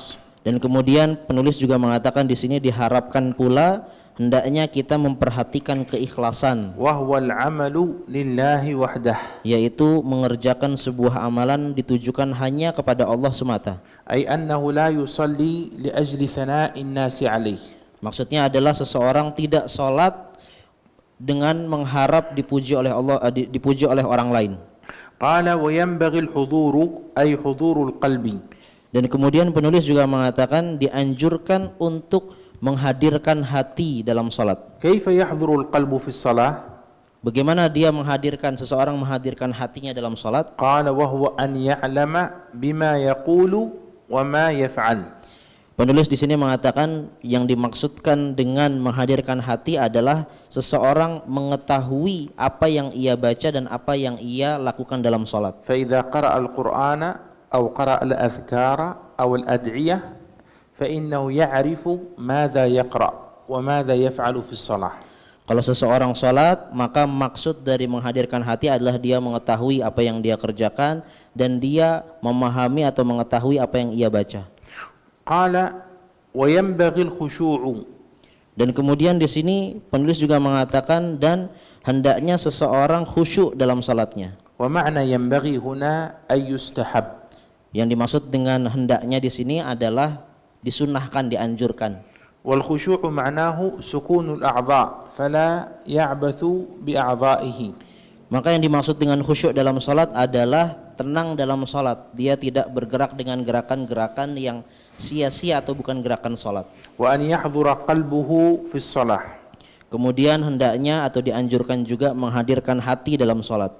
[SPEAKER 3] Dan kemudian penulis juga mengatakan di sini diharapkan pula hendaknya kita memperhatikan keikhlasan,
[SPEAKER 2] وهو العمل لله وحده.
[SPEAKER 3] yaitu mengerjakan sebuah amalan ditujukan hanya kepada Allah semata.
[SPEAKER 2] أي أنه لا يصلي لأجل ثناء الناس عليه.
[SPEAKER 3] Maksudnya adalah seseorang tidak salat dengan mengharap dipuji oleh Allah, dipuji oleh orang lain.
[SPEAKER 2] قال وينبغي الحضور أي حضور القلب.
[SPEAKER 3] Dan kemudian penulis juga mengatakan dianjurkan untuk menghadirkan hati dalam salat.
[SPEAKER 2] كيف يحضر القلب في الصلاة؟
[SPEAKER 3] Bagaimana dia seseorang menghadirkan hatinya dalam salat?
[SPEAKER 2] قال وهو أن يعلم بما يقول وما يفعل.
[SPEAKER 3] Penulis di sini mengatakan yang dimaksudkan dengan menghadirkan hati adalah seseorang mengetahui apa yang ia baca dan apa yang ia lakukan dalam salat.
[SPEAKER 2] فإذا قرأ القرآن أو قرأ الأذكار أو الأدعية فإنه يعرف ماذا يقرأ وماذا يفعل في الصلاة.
[SPEAKER 3] Kalau seseorang salat, maka maksud dari menghadirkan hati adalah dia mengetahui apa yang dia kerjakan dan dia memahami atau mengetahui apa yang ia baca.
[SPEAKER 2] قال وينبغي الخشوع.
[SPEAKER 3] Dan kemudian di sini penulis juga mengatakan dan hendaknya seseorang khusyuk dalam salatnya.
[SPEAKER 2] ومعنى ينبغي هنا أي يستحب.
[SPEAKER 3] Yang dimaksud dengan hendaknya di sini adalah disunnahkan, dianjurkan.
[SPEAKER 2] والخشوع معناه سكون الأعضاء فلا يعبث بأعضائه.
[SPEAKER 3] Maka yang dimaksud dengan khusyuk dalam salat adalah tenang dalam salat. Dia tidak bergerak dengan gerakan-gerakan yang sia-sia atau bukan gerakan salat.
[SPEAKER 2] وأن يحضر قلبه في الصلاة.
[SPEAKER 3] Kemudian hendaknya atau dianjurkan juga menghadirkan hati dalam salat.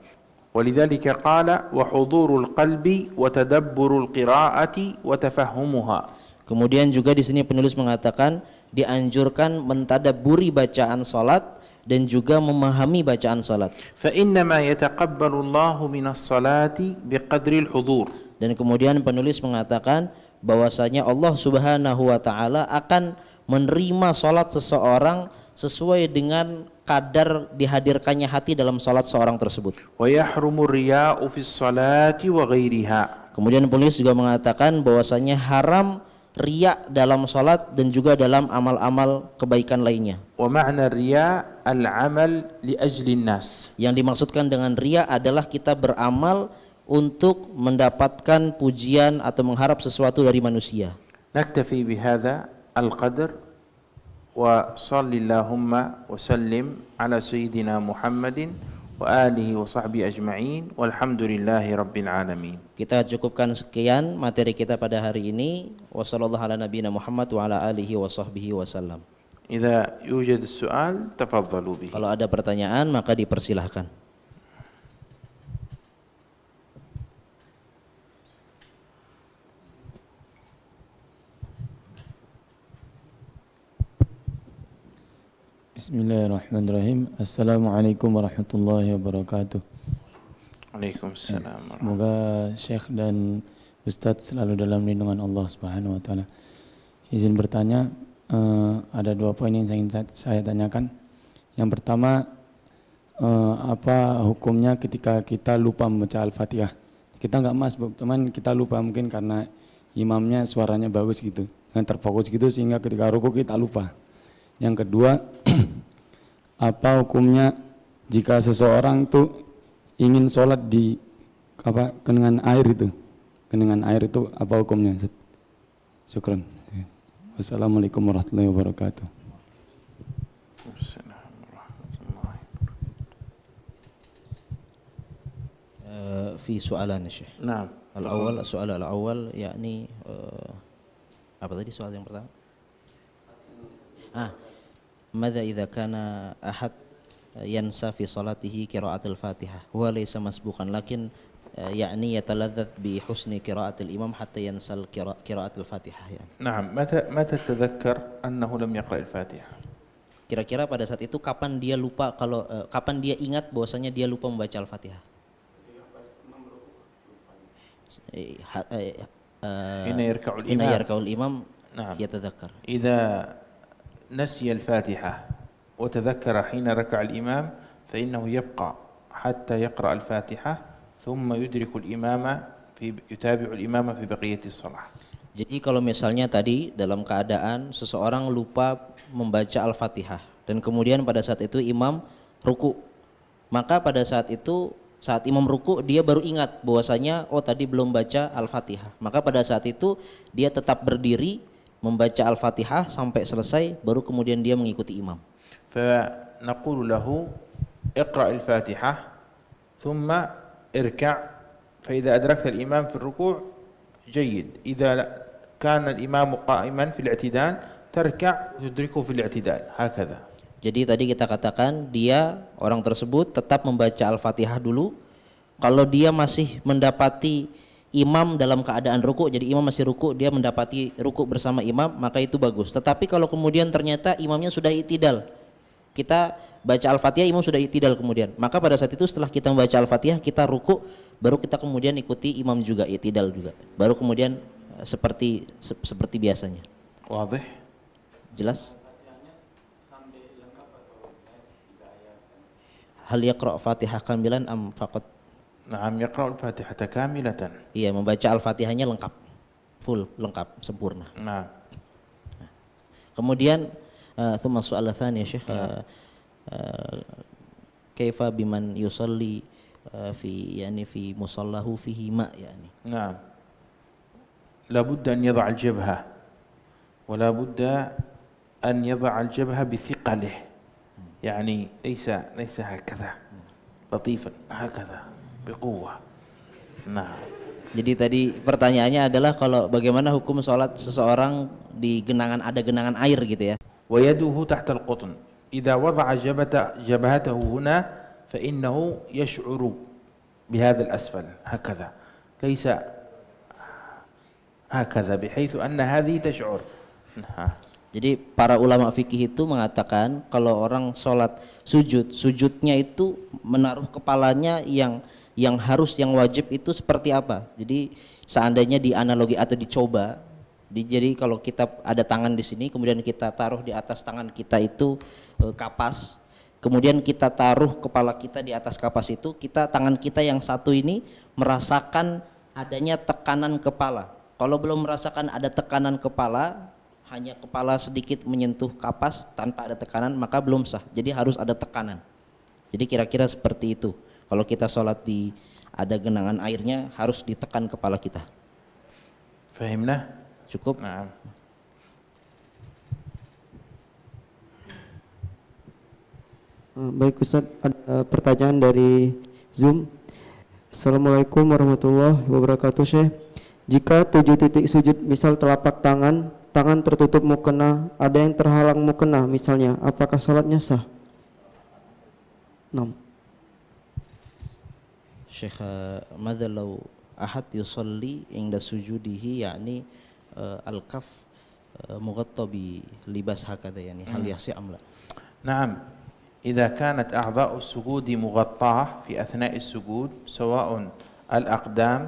[SPEAKER 2] ولذلك قال وحضور القلب وتدبر القراءة وتفهمها.
[SPEAKER 3] Kemudian juga di sini penulis mengatakan dianjurkan mentadabburi bacaan salat dan juga memahami bacaan salat.
[SPEAKER 2] فإنما يتقبل الله من الصلاة بقدر الحضور.
[SPEAKER 3] Dan kemudian penulis mengatakan bahwasanya Allah Subhanahu wa taala akan menerima salat seseorang sesuai dengan kadar dihadirkannya hati dalam salat seorang tersebut.
[SPEAKER 2] ويحرم الرياء في الصلاة وغيرها.
[SPEAKER 3] Kemudian penulis juga mengatakan bahwasanya haram riya dalam salat dan juga dalam amal-amal kebaikan lainnya.
[SPEAKER 2] ومعنى الرياء العمل لأجل الناس.
[SPEAKER 3] Yang dimaksudkan dengan riya adalah kita beramal untuk mendapatkan pujian atau mengharap sesuatu dari manusia.
[SPEAKER 2] نكتفي بهذا القدر وصل اللهم وسلم على سيدنا محمد وآله وصحبه أجمعين والحمد لله رب العالمين.
[SPEAKER 3] Kita cukupkan sekian materi kita pada hari ini. Wassallallahu ala nabiyina Muhammad wa ala alihi wa sahbihi wasallam.
[SPEAKER 2] إذا يوجد السؤال تفضلوا به.
[SPEAKER 3] Kalau ada pertanyaan maka dipersilahkan.
[SPEAKER 4] Bismillahirrahmanirrahim. Assalamualaikum warahmatullahi wabarakatuh.
[SPEAKER 2] Waalaikumsalam.
[SPEAKER 4] Semoga Syekh dan Ustadz selalu dalam lindungan Allah Subhanahu wa taala. Izin bertanya, ada dua poin yang ingin saya tanyakan. Yang pertama, apa hukumnya ketika kita lupa membaca Al-Fatihah? Kita nggak masbuk, teman kita lupa mungkin karena imamnya suaranya bagus gitu, dan terfokus gitu sehingga ketika rukuk kita lupa. Yang kedua, apa hukumnya jika seseorang tuh ingin sholat di kenangan air itu? Kenangan air itu apa hukumnya? Syukran. Wassalamualaikum warahmatullahi wabarakatuh.
[SPEAKER 3] Fi soalan Syekh.
[SPEAKER 2] Nah,
[SPEAKER 3] Soal al-awwal yakni apa tadi soal yang pertama? madza idza kana ahad yansa fi salatihi qira'atul Fatihah wa laysa masbuqan lakin يعني يتلذذ بحسن قراءة الإمام حتى ينسى قراءة الفاتحة يعني.
[SPEAKER 2] نعم. متى تذكر أنه لم يقرأ الفاتحة؟
[SPEAKER 3] Kira-kira pada saat itu kapan dia lupa kapan dia ingat bahwasanya dia lupa membaca Al-Fatihah?
[SPEAKER 2] حين يركع
[SPEAKER 3] الإمام
[SPEAKER 2] نعم.
[SPEAKER 3] يتذكر.
[SPEAKER 2] إذا نسي الفاتحة وتذكر حين ركع الإمام فإنه يبقى حتى يقرأ الفاتحة ثم يدرك الإمام يتابع الإمام في بقية الصلاة.
[SPEAKER 3] Jadi kalau misalnya tadi dalam keadaan seseorang lupa membaca Al-Fatihah dan kemudian pada saat itu imam ruku, maka pada saat itu saat imam ruku dia baru ingat bahwasanya oh tadi belum baca Al-Fatihah, maka pada saat itu dia tetap berdiri membaca Al-Fatihah sampai selesai baru kemudian dia mengikuti imam.
[SPEAKER 2] فنقول له اقرأ الفاتحة ثم اركع فإذا أدركت الإمام في الركوع جيد، إذا كان الإمام قائما في الاعتدال تركع وتدركه في الاعتدال هكذا.
[SPEAKER 3] Jadi tadi kita katakan dia orang tersebut tetap membaca Al-Fatihah dulu. Kalau dia masih mendapati imam dalam keadaan ruku, jadi imam masih ruku, dia mendapati ruku bersama imam, maka itu bagus. Tetapi kalau kemudian ternyata imamnya sudah i'tidal, kita baca Al-Fatihah, imam sudah i'tidal kemudian, maka pada saat itu setelah kita membaca Al-Fatihah kita ruku, baru kita kemudian ikuti imam juga i'tidal juga, baru kemudian seperti biasanya.
[SPEAKER 2] Wadih?
[SPEAKER 3] Jelas? Hal yaqra' Fatihah kamilan am faqat?
[SPEAKER 2] Naam, yaqra' al-Fatihah kamilatan.
[SPEAKER 3] Iya, membaca Al-Fatihahnya lengkap, full, lengkap, sempurna.
[SPEAKER 2] Nah.
[SPEAKER 3] Kemudian thumma su'al tsani ya Syekh, kaifa biman yusalli fi musallahu fihi ma yani.
[SPEAKER 2] Naam. La budda an yad'a al-jabha wa la budda an yad'a al-jabha bi thiqalih. Yani laysa هكذا لطيفا هكذا بقوة. Nah.
[SPEAKER 3] Jadi tadi pertanyaannya adalah kalau bagaimana hukum sholat seseorang di ada genangan air gitu ya.
[SPEAKER 2] ويده تحت القطن إذا وضع جبهته هنا فإنه يشعر بهذا الأسفل هكذا، ليس هكذا بحيث أن هذه تشعر.
[SPEAKER 3] Jadi para ulama fikih itu mengatakan kalau orang sholat sujudnya itu menaruh kepalanya yang wajib itu seperti apa. Jadi seandainya dianalogi atau dicoba, jadi kalau kita ada tangan di sini, kemudian kita taruh di atas tangan kita itu kapas, kemudian kita taruh kepala kita di atas kapas itu, tangan kita yang satu ini merasakan adanya tekanan kepala. Kalau belum merasakan ada tekanan kepala, hanya kepala sedikit menyentuh kapas tanpa ada tekanan, maka belum sah. Jadi harus ada tekanan. Jadi kira-kira seperti itu. Kalau kita sholat ada genangan airnya, harus ditekan kepala kita.
[SPEAKER 2] Fahimna?
[SPEAKER 3] Cukup?
[SPEAKER 2] Nah.
[SPEAKER 1] Baik Ustaz, ada pertanyaan dari Zoom. Assalamualaikum warahmatullahi wabarakatuh Syekh. Jika 7 titik sujud, misal telapak tangan tertutup mukena, ada yang terhalang mukena misalnya, apakah salatnya sah? 6.
[SPEAKER 3] Syekh, madza law ahad yusalli inda sujudihi yani al-kaf mughatta bi libas hakadha yani hal yasi am la?
[SPEAKER 2] نعم، إذا كانت أعضاء السجود مغطاة في أثناء السجود سواء الأقدام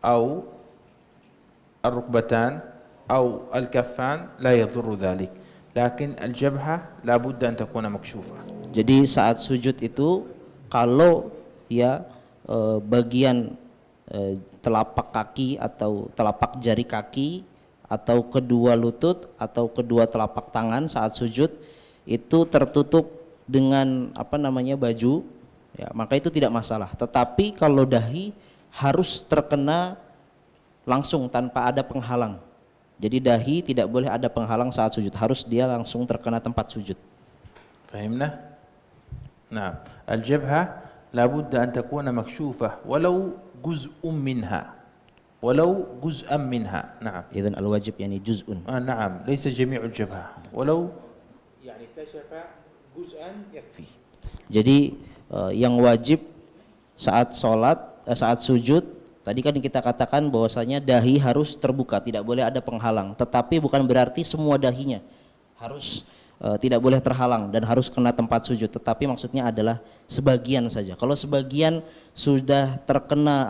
[SPEAKER 2] أو الركبتان أو الكفان لا يضر ذلك، لكن الجبهة لا بد أن تكون مكشوفة.
[SPEAKER 3] Jadi saat sujud itu kalau ya bagian telapak kaki atau telapak jari kaki atau kedua lutut atau kedua telapak tangan saat sujud itu tertutup dengan baju ya, maka itu tidak masalah. Tetapi kalau dahi harus terkena langsung tanpa ada penghalang. Jadi dahi tidak boleh ada penghalang saat sujud, harus dia langsung terkena tempat sujud.
[SPEAKER 2] Fahimna? Nah, al-jabhah labudda an takuna makshufah walau juz'un minha. Walau juz'an minha. Na'am.
[SPEAKER 3] Idzan al-wajib yani juz'un.
[SPEAKER 2] Na'am, laysa jami'ul jabhah. Walau yani
[SPEAKER 3] Jadi yang wajib saat sholat, saat sujud, tadi kan kita katakan bahwasanya dahi harus terbuka, tidak boleh ada penghalang. Tetapi bukan berarti semua dahinya harus tidak boleh terhalang dan harus kena tempat sujud. Tetapi maksudnya adalah sebagian saja. Kalau sebagian sudah terkena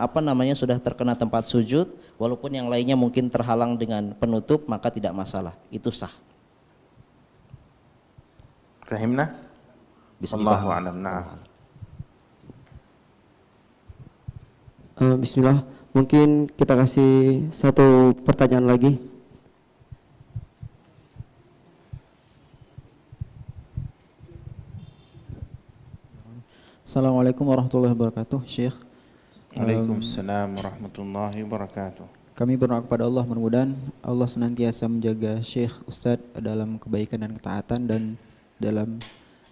[SPEAKER 3] sudah terkena tempat sujud, walaupun yang lainnya mungkin terhalang dengan penutup, maka tidak masalah. Itu sah.
[SPEAKER 2] Fahimna? Allahu a'lam. Na'am.
[SPEAKER 1] Bismillah, mungkin kita kasih satu pertanyaan lagi.
[SPEAKER 5] Assalamualaikum warahmatullahi wabarakatuh, Syekh.
[SPEAKER 2] Waalaikumsalam warahmatullahi wabarakatuh.
[SPEAKER 5] Kami berdoa kepada Allah, mudah-mudahan Allah senantiasa menjaga Syekh Ustadz dalam kebaikan dan ketaatan dan dalam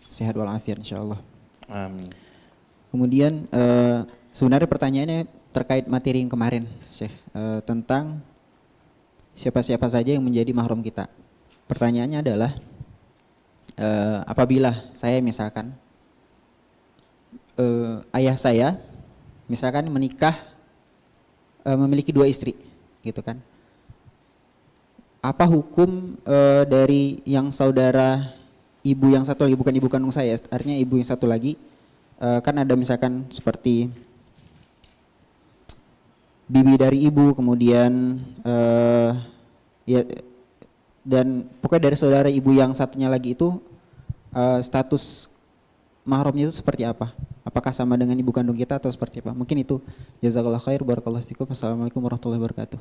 [SPEAKER 5] sehat walafiat insyaallah.
[SPEAKER 2] Amin.
[SPEAKER 5] Kemudian sebenarnya pertanyaannya terkait materi yang kemarin, Syekh, tentang siapa-siapa saja yang menjadi mahram kita. Pertanyaannya adalah apabila saya misalkan ayah saya misalkan menikah memiliki 2 istri, gitu kan? Apa hukum dari yang saudara ibu yang satu lagi, bukan ibu kandung saya, artinya ibu yang satu lagi, kan ada misalkan seperti bibi dari ibu, kemudian ya, dan pokoknya dari saudara ibu yang satunya lagi itu status mahramnya itu seperti apa? Apakah sama dengan ibu kandung kita atau seperti apa? Mungkin itu. Jazakallahu khair, barakallahu fikum. Assalamualaikum warahmatullahi wabarakatuh.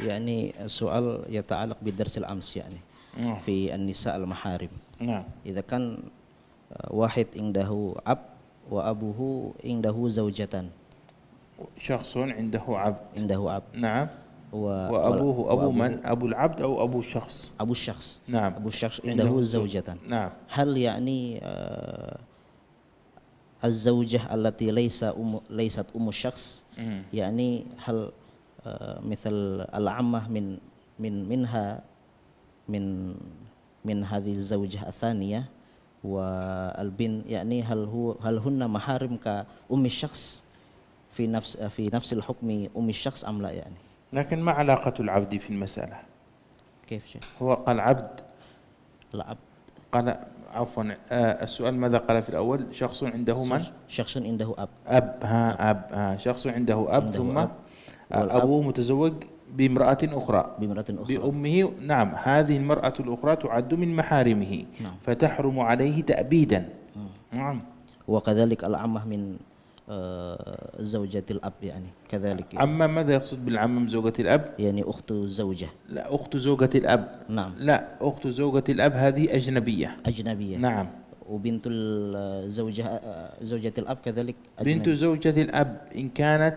[SPEAKER 3] Yani soal yata'alaq bidarsil ams yani fi an-nisa al-maharim. Idza kan wahid indahu ab wa abuhu indahu zaujatan.
[SPEAKER 2] Syakhsun indahu ab.
[SPEAKER 3] Indahu ab.
[SPEAKER 2] Na'am. وأبوه أبو من؟ أبو العبد أو أبو الشخص؟
[SPEAKER 3] أبو الشخص.
[SPEAKER 2] نعم.
[SPEAKER 3] أبو الشخص عنده زوجة.
[SPEAKER 2] نعم.
[SPEAKER 3] هل يعني الزوجة التي ليست أم الشخص يعني هل مثل العمة من هذه الزوجة الثانية والبنت يعني هل هن محارم كأم الشخص في نفس الحكم أم الشخص أم لا يعني؟
[SPEAKER 2] لكن ما علاقة العبد في المسألة؟
[SPEAKER 3] كيف شيء؟
[SPEAKER 2] هو قال عبد.
[SPEAKER 3] العبد.
[SPEAKER 2] قال عفوا السؤال ماذا قال في الأول؟ شخص عنده من؟
[SPEAKER 3] شخص عنده أب.
[SPEAKER 2] أب شخص عنده أب ثم أبوه متزوج بامرأة أخرى. بأمه. نعم. هذه المرأة الأخرى تعد من محارمه. نعم. فتحرم عليه تأبيدا. نعم.
[SPEAKER 3] وكذلك العمة من زوجة الأب يعني كذلك.
[SPEAKER 2] أما ماذا يقصد بالعمة من زوجة الأب؟
[SPEAKER 3] يعني أخت الزوجة.
[SPEAKER 2] لا، أخت زوجة الأب.
[SPEAKER 3] نعم.
[SPEAKER 2] لا، أخت زوجة الأب هذه أجنبية.
[SPEAKER 3] أجنبية.
[SPEAKER 2] نعم.
[SPEAKER 3] وبنت الزوجة زوجة الأب كذلك أجنبية.
[SPEAKER 2] بنت زوجة الأب إن كانت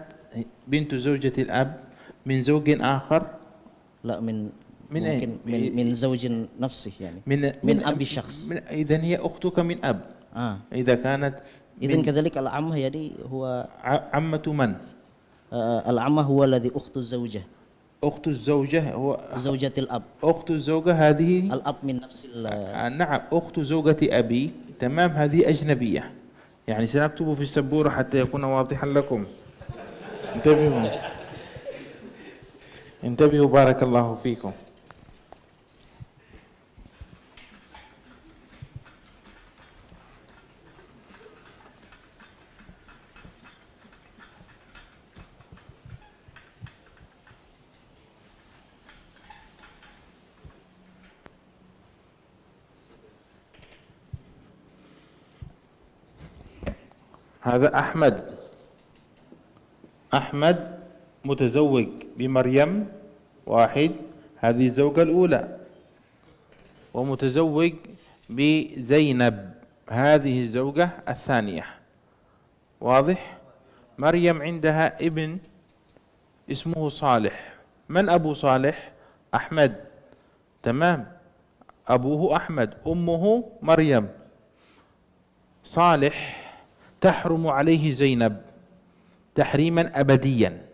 [SPEAKER 2] بنت زوجة الأب من زوج آخر.
[SPEAKER 3] لا، من
[SPEAKER 2] ممكن
[SPEAKER 3] من زوج نفسه يعني من أب الشخص.
[SPEAKER 2] إذن هي أختك من أب. إذا كانت
[SPEAKER 3] إذن كذلك العمة يعني هو
[SPEAKER 2] عمة من؟
[SPEAKER 3] العمة هو الذي أخت الزوجة.
[SPEAKER 2] أخت الزوجة هو
[SPEAKER 3] زوجة الأب.
[SPEAKER 2] أخت الزوجة هذه
[SPEAKER 3] الأب من نفس
[SPEAKER 2] نعم. أخت زوجة أبي تمام، هذه أجنبية. يعني سنكتب في السبورة حتى يكون واضحا لكم. انتبهوا بارك الله فيكم. هذا أحمد متزوج بمريم واحد، هذه الزوجة الأولى، ومتزوج بزينب هذه الزوجة الثانية. واضح؟ مريم عندها ابن اسمه صالح. من أبو صالح؟ أحمد. تمام. أبوه أحمد، أمه مريم. صالح تحرم عليه زينب تحريما أبديا.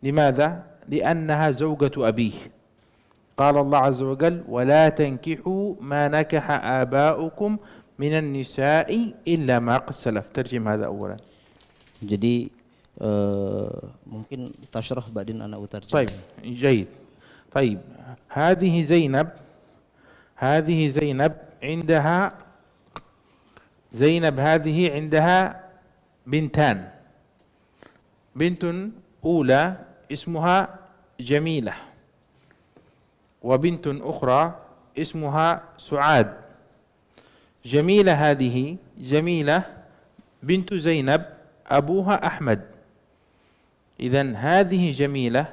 [SPEAKER 2] لماذا؟ لأنها زوجة أبيه. قال الله عز وجل ولا تنكحوا ما نكح آباؤكم من النساء إلا ما قد سلف. ترجم هذا أولا.
[SPEAKER 3] Jadi mungkin tashrah بعدين أنا أترجم.
[SPEAKER 2] طيب جيد. طيب هذه زينب عندها بنتان. بنت أولى اسمها جميلة، وبنت أخرى اسمها سعاد. جميلة بنت زينب أبوها أحمد. إذن هذه جميلة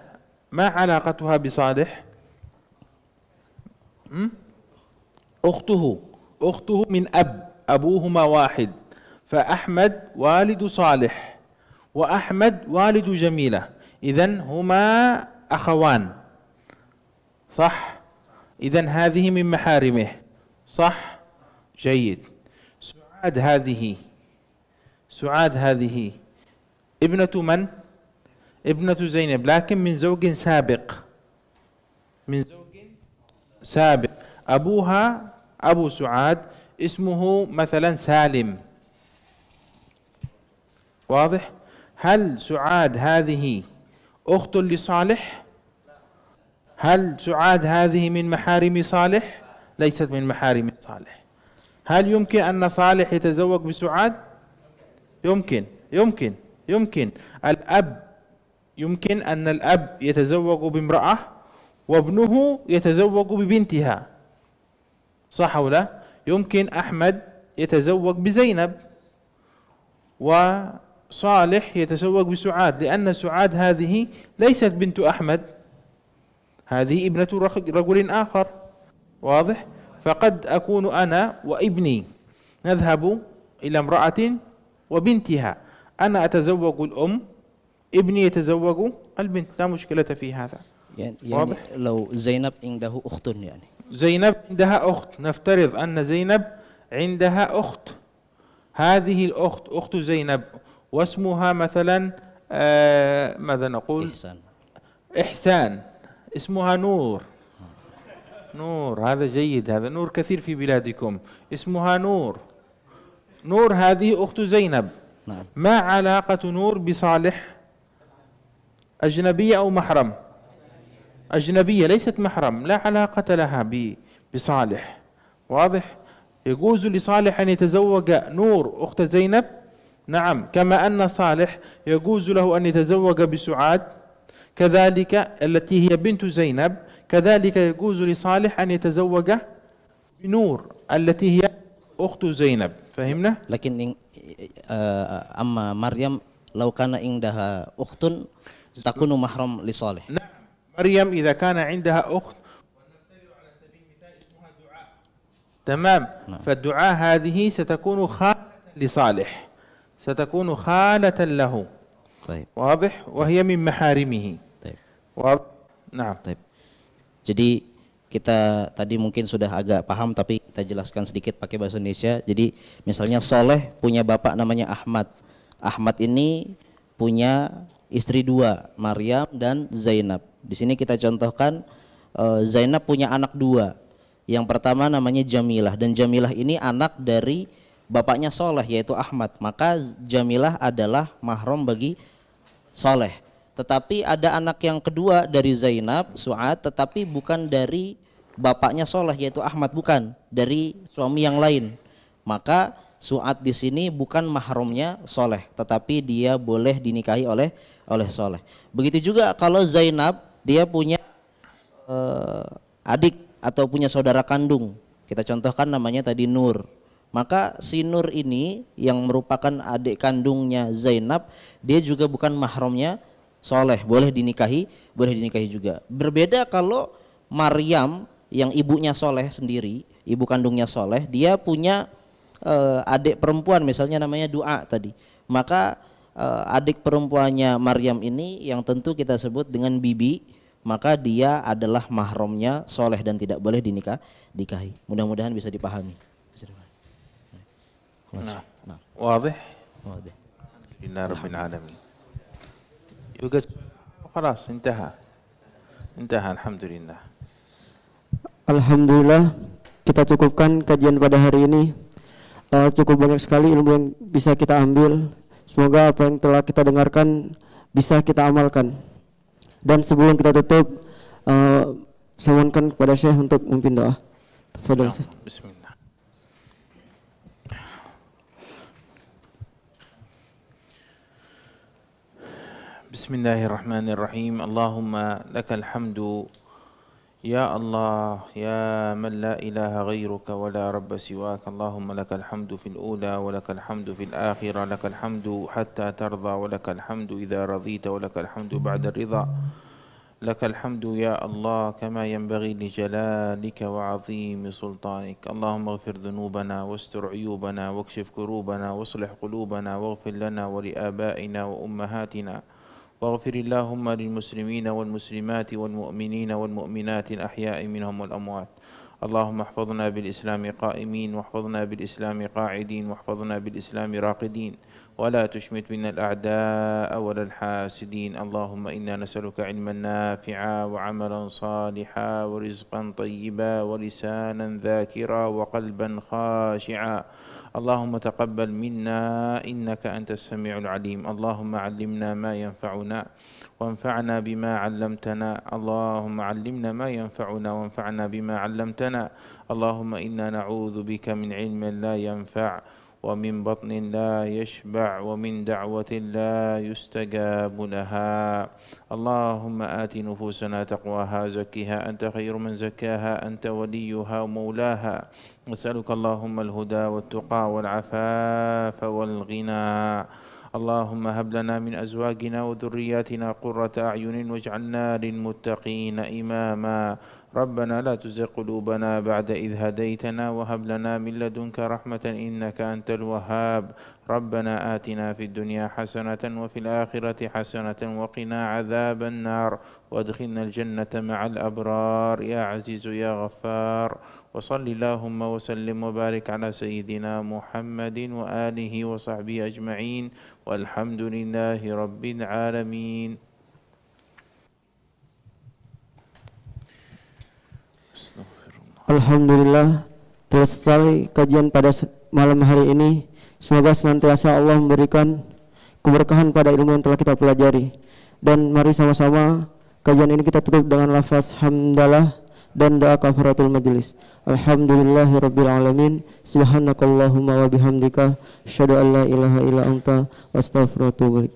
[SPEAKER 2] ما علاقتها بصالح؟ أخته من أبوهما واحد، فأحمد والد صالح وأحمد والد جميلة، إذن هما أخوان، صح؟ إذن هذه من محارمه، صح؟ جيد. سعاد هذه ابنة من؟ ابنة زينب، لكن من زوج سابق. أبوها أبو سعاد اسمه مثلا سالم، واضح؟ هل سعاد هذه أخت لصالح؟ هل سعاد هذه من محارم صالح؟ ليست من محارم صالح. هل يمكن أن صالح يتزوج بسعاد؟ يمكن. يمكن أن الأب يتزوج بامرأة وابنه يتزوج ببنتها، صح أو لا؟ يمكن أحمد يتزوج بزينب وصالح يتزوج بسعاد، لأن سعاد هذه ليست بنت أحمد، هذه ابنة رجل آخر، واضح؟ فقد أكون أنا وابني نذهب إلى امرأة وبنتها، أنا أتزوج الأم، ابني يتزوج البنت، لا مشكلة في هذا.
[SPEAKER 3] يعني لو زينب عنده أخت، يعني
[SPEAKER 2] زينب عندها أخت، نفترض أن زينب عندها أخت، هذه الأخت أخت زينب واسمها مثلا ماذا نقول؟ إحسان. اسمها نور. هذا جيد، هذا نور كثير في بلادكم، اسمها نور هذه أخت زينب.
[SPEAKER 3] نعم.
[SPEAKER 2] ما علاقة نور بصالح؟ أجنبية أو محرم؟ أجنبية، ليست محرم، لا علاقة لها بصالح، واضح؟ يجوز لصالح أن يتزوج نور أخت زينب، نعم، كما أن صالح يجوز له أن يتزوج بسعاد، كذلك التي هي بنت زينب، كذلك يجوز لصالح أن يتزوج بنور التي هي أخت زينب. فهمنا؟
[SPEAKER 3] لكن أما مريم لو كان عندها أخت تكون محرم لصالح.
[SPEAKER 2] نعم، مريم إذا كان عندها أخت، ونفترض على سبيل المثال اسمها دعاء، تمام،
[SPEAKER 3] نعم.
[SPEAKER 2] فالدعاء هذه ستكون خالة لصالح، ستكون خالة له.
[SPEAKER 3] طيب.
[SPEAKER 2] واضح؟ وهي من محارمه.
[SPEAKER 3] طيب.
[SPEAKER 2] واضح؟ نعم.
[SPEAKER 3] طيب. Jadi kita tadi mungkin sudah agak paham, tapi kita jelaskan sedikit pakai bahasa Indonesia. Jadi misalnya Soleh punya bapak namanya Ahmad. Ahmad ini punya istri dua, Maryam dan Zainab. Di sini kita contohkan Zainab punya anak dua. Yang pertama namanya Jamilah, dan Jamilah ini anak dari bapaknya Soleh yaitu Ahmad. Maka Jamilah adalah mahram bagi Soleh. Tetapi ada anak yang kedua dari Zainab, Su'ad, tetapi bukan dari bapaknya Soleh yaitu Ahmad, bukan, dari suami yang lain. Maka Su'ad di sini bukan mahramnya Soleh, tetapi dia boleh dinikahi oleh Soleh. Begitu juga kalau Zainab dia punya adik atau punya saudara kandung. Kita contohkan namanya tadi Nur. Maka si Nur ini yang merupakan adik kandungnya Zainab, dia juga bukan mahramnya Soleh, boleh dinikahi juga. Berbeda kalau Maryam yang ibunya Soleh sendiri, ibu kandungnya Soleh, dia punya adik perempuan misalnya namanya Du'a tadi. Maka adik perempuannya Maryam ini yang tentu kita sebut dengan bibi, maka dia adalah mahramnya Soleh dan tidak boleh dinikahi. Mudah-mudahan bisa dipahami.
[SPEAKER 2] Nah. واضح؟ الحمد لله رب العالمين. يوجد خلاص انتهى. انتهى الحمد لله.
[SPEAKER 1] Alhamdulillah, kita cukupkan kajian pada hari ini. Cukup banyak sekali ilmu yang bisa kita ambil. Semoga apa yang telah kita dengarkan bisa kita amalkan. Dan sebelum kita tutup, saya mohonkan kepada Syekh untuk memimpin doa. Tafadhol Syekh.
[SPEAKER 2] Bismillah. Bismillahirrahmanirrahim. Allahumma lakal hamdu يا الله يا من لا إله غيرك ولا رب سواك. اللهم لك الحمد في الأولى ولك الحمد في الآخرة. لك الحمد حتى ترضى ولك الحمد إذا رضيت ولك الحمد بعد الرضا. لك الحمد يا الله كما ينبغي لجلالك وعظيم سلطانك. اللهم اغفر ذنوبنا واستر عيوبنا واكشف كروبنا واصلح قلوبنا واغفر لنا ولآبائنا وأمهاتنا. واغفر اللهم للمسلمين والمسلمات والمؤمنين والمؤمنات الأحياء منهم والأموات. اللهم احفظنا بالإسلام قائمين واحفظنا بالإسلام قاعدين واحفظنا بالإسلام راقدين ولا تشمت بنا الأعداء ولا الحاسدين. اللهم إنا نسألك علما نافعا وعملا صالحا ورزقا طيبا ولسانا ذاكرا وقلبا خاشعا. اللهم تقبل منا إنك أنت السميع العليم. اللهم علمنا ما ينفعنا وانفعنا بما علمتنا. اللهم علمنا ما ينفعنا وانفعنا بما علمتنا. اللهم إنا نعوذ بك من علم لا ينفع ومن بطن لا يشبع ومن دعوة لا يستجاب لها. اللهم آت نفوسنا تقواها زكها أنت خير من زكاها أنت وليها ومولاها. نسألك اللهم الهدى والتقى والعفاف والغنى. اللهم هب لنا من أزواجنا وذرياتنا قرة أعين واجعلنا للمتقين إماما. ربنا لا تزغ قلوبنا بعد إذ هديتنا وهب لنا من لدنك رحمة إنك أنت الوهاب. ربنا آتنا في الدنيا حسنة وفي الآخرة حسنة وقنا عذاب النار وادخلنا الجنة مع الأبرار يا عزيز يا غفار. وصل اللهم وسلم وبارك على سيدنا محمد وآله وصحبه أجمعين والحمد لله رب العالمين.
[SPEAKER 1] Alhamdulillah, telah selesai kajian pada malam hari ini. Semoga senantiasa Allah memberikan keberkahan pada ilmu yang telah kita pelajari. Dan mari sama-sama kajian ini kita tutup dengan lafaz hamdalah dan doa kafaratul majlis. Alhamdulillahirabbil alamin. Subhanakallahumma wa bihamdika asyhadu an la ilaha illa anta astaghfiruka wa atubu ilaik.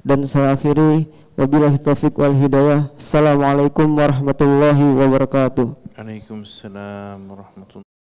[SPEAKER 1] Dan saya akhiri wabillahi taufiq wal hidayah. Assalamualaikum warahmatullahi wabarakatuh.
[SPEAKER 2] Waalaikumsalam warahmatullahi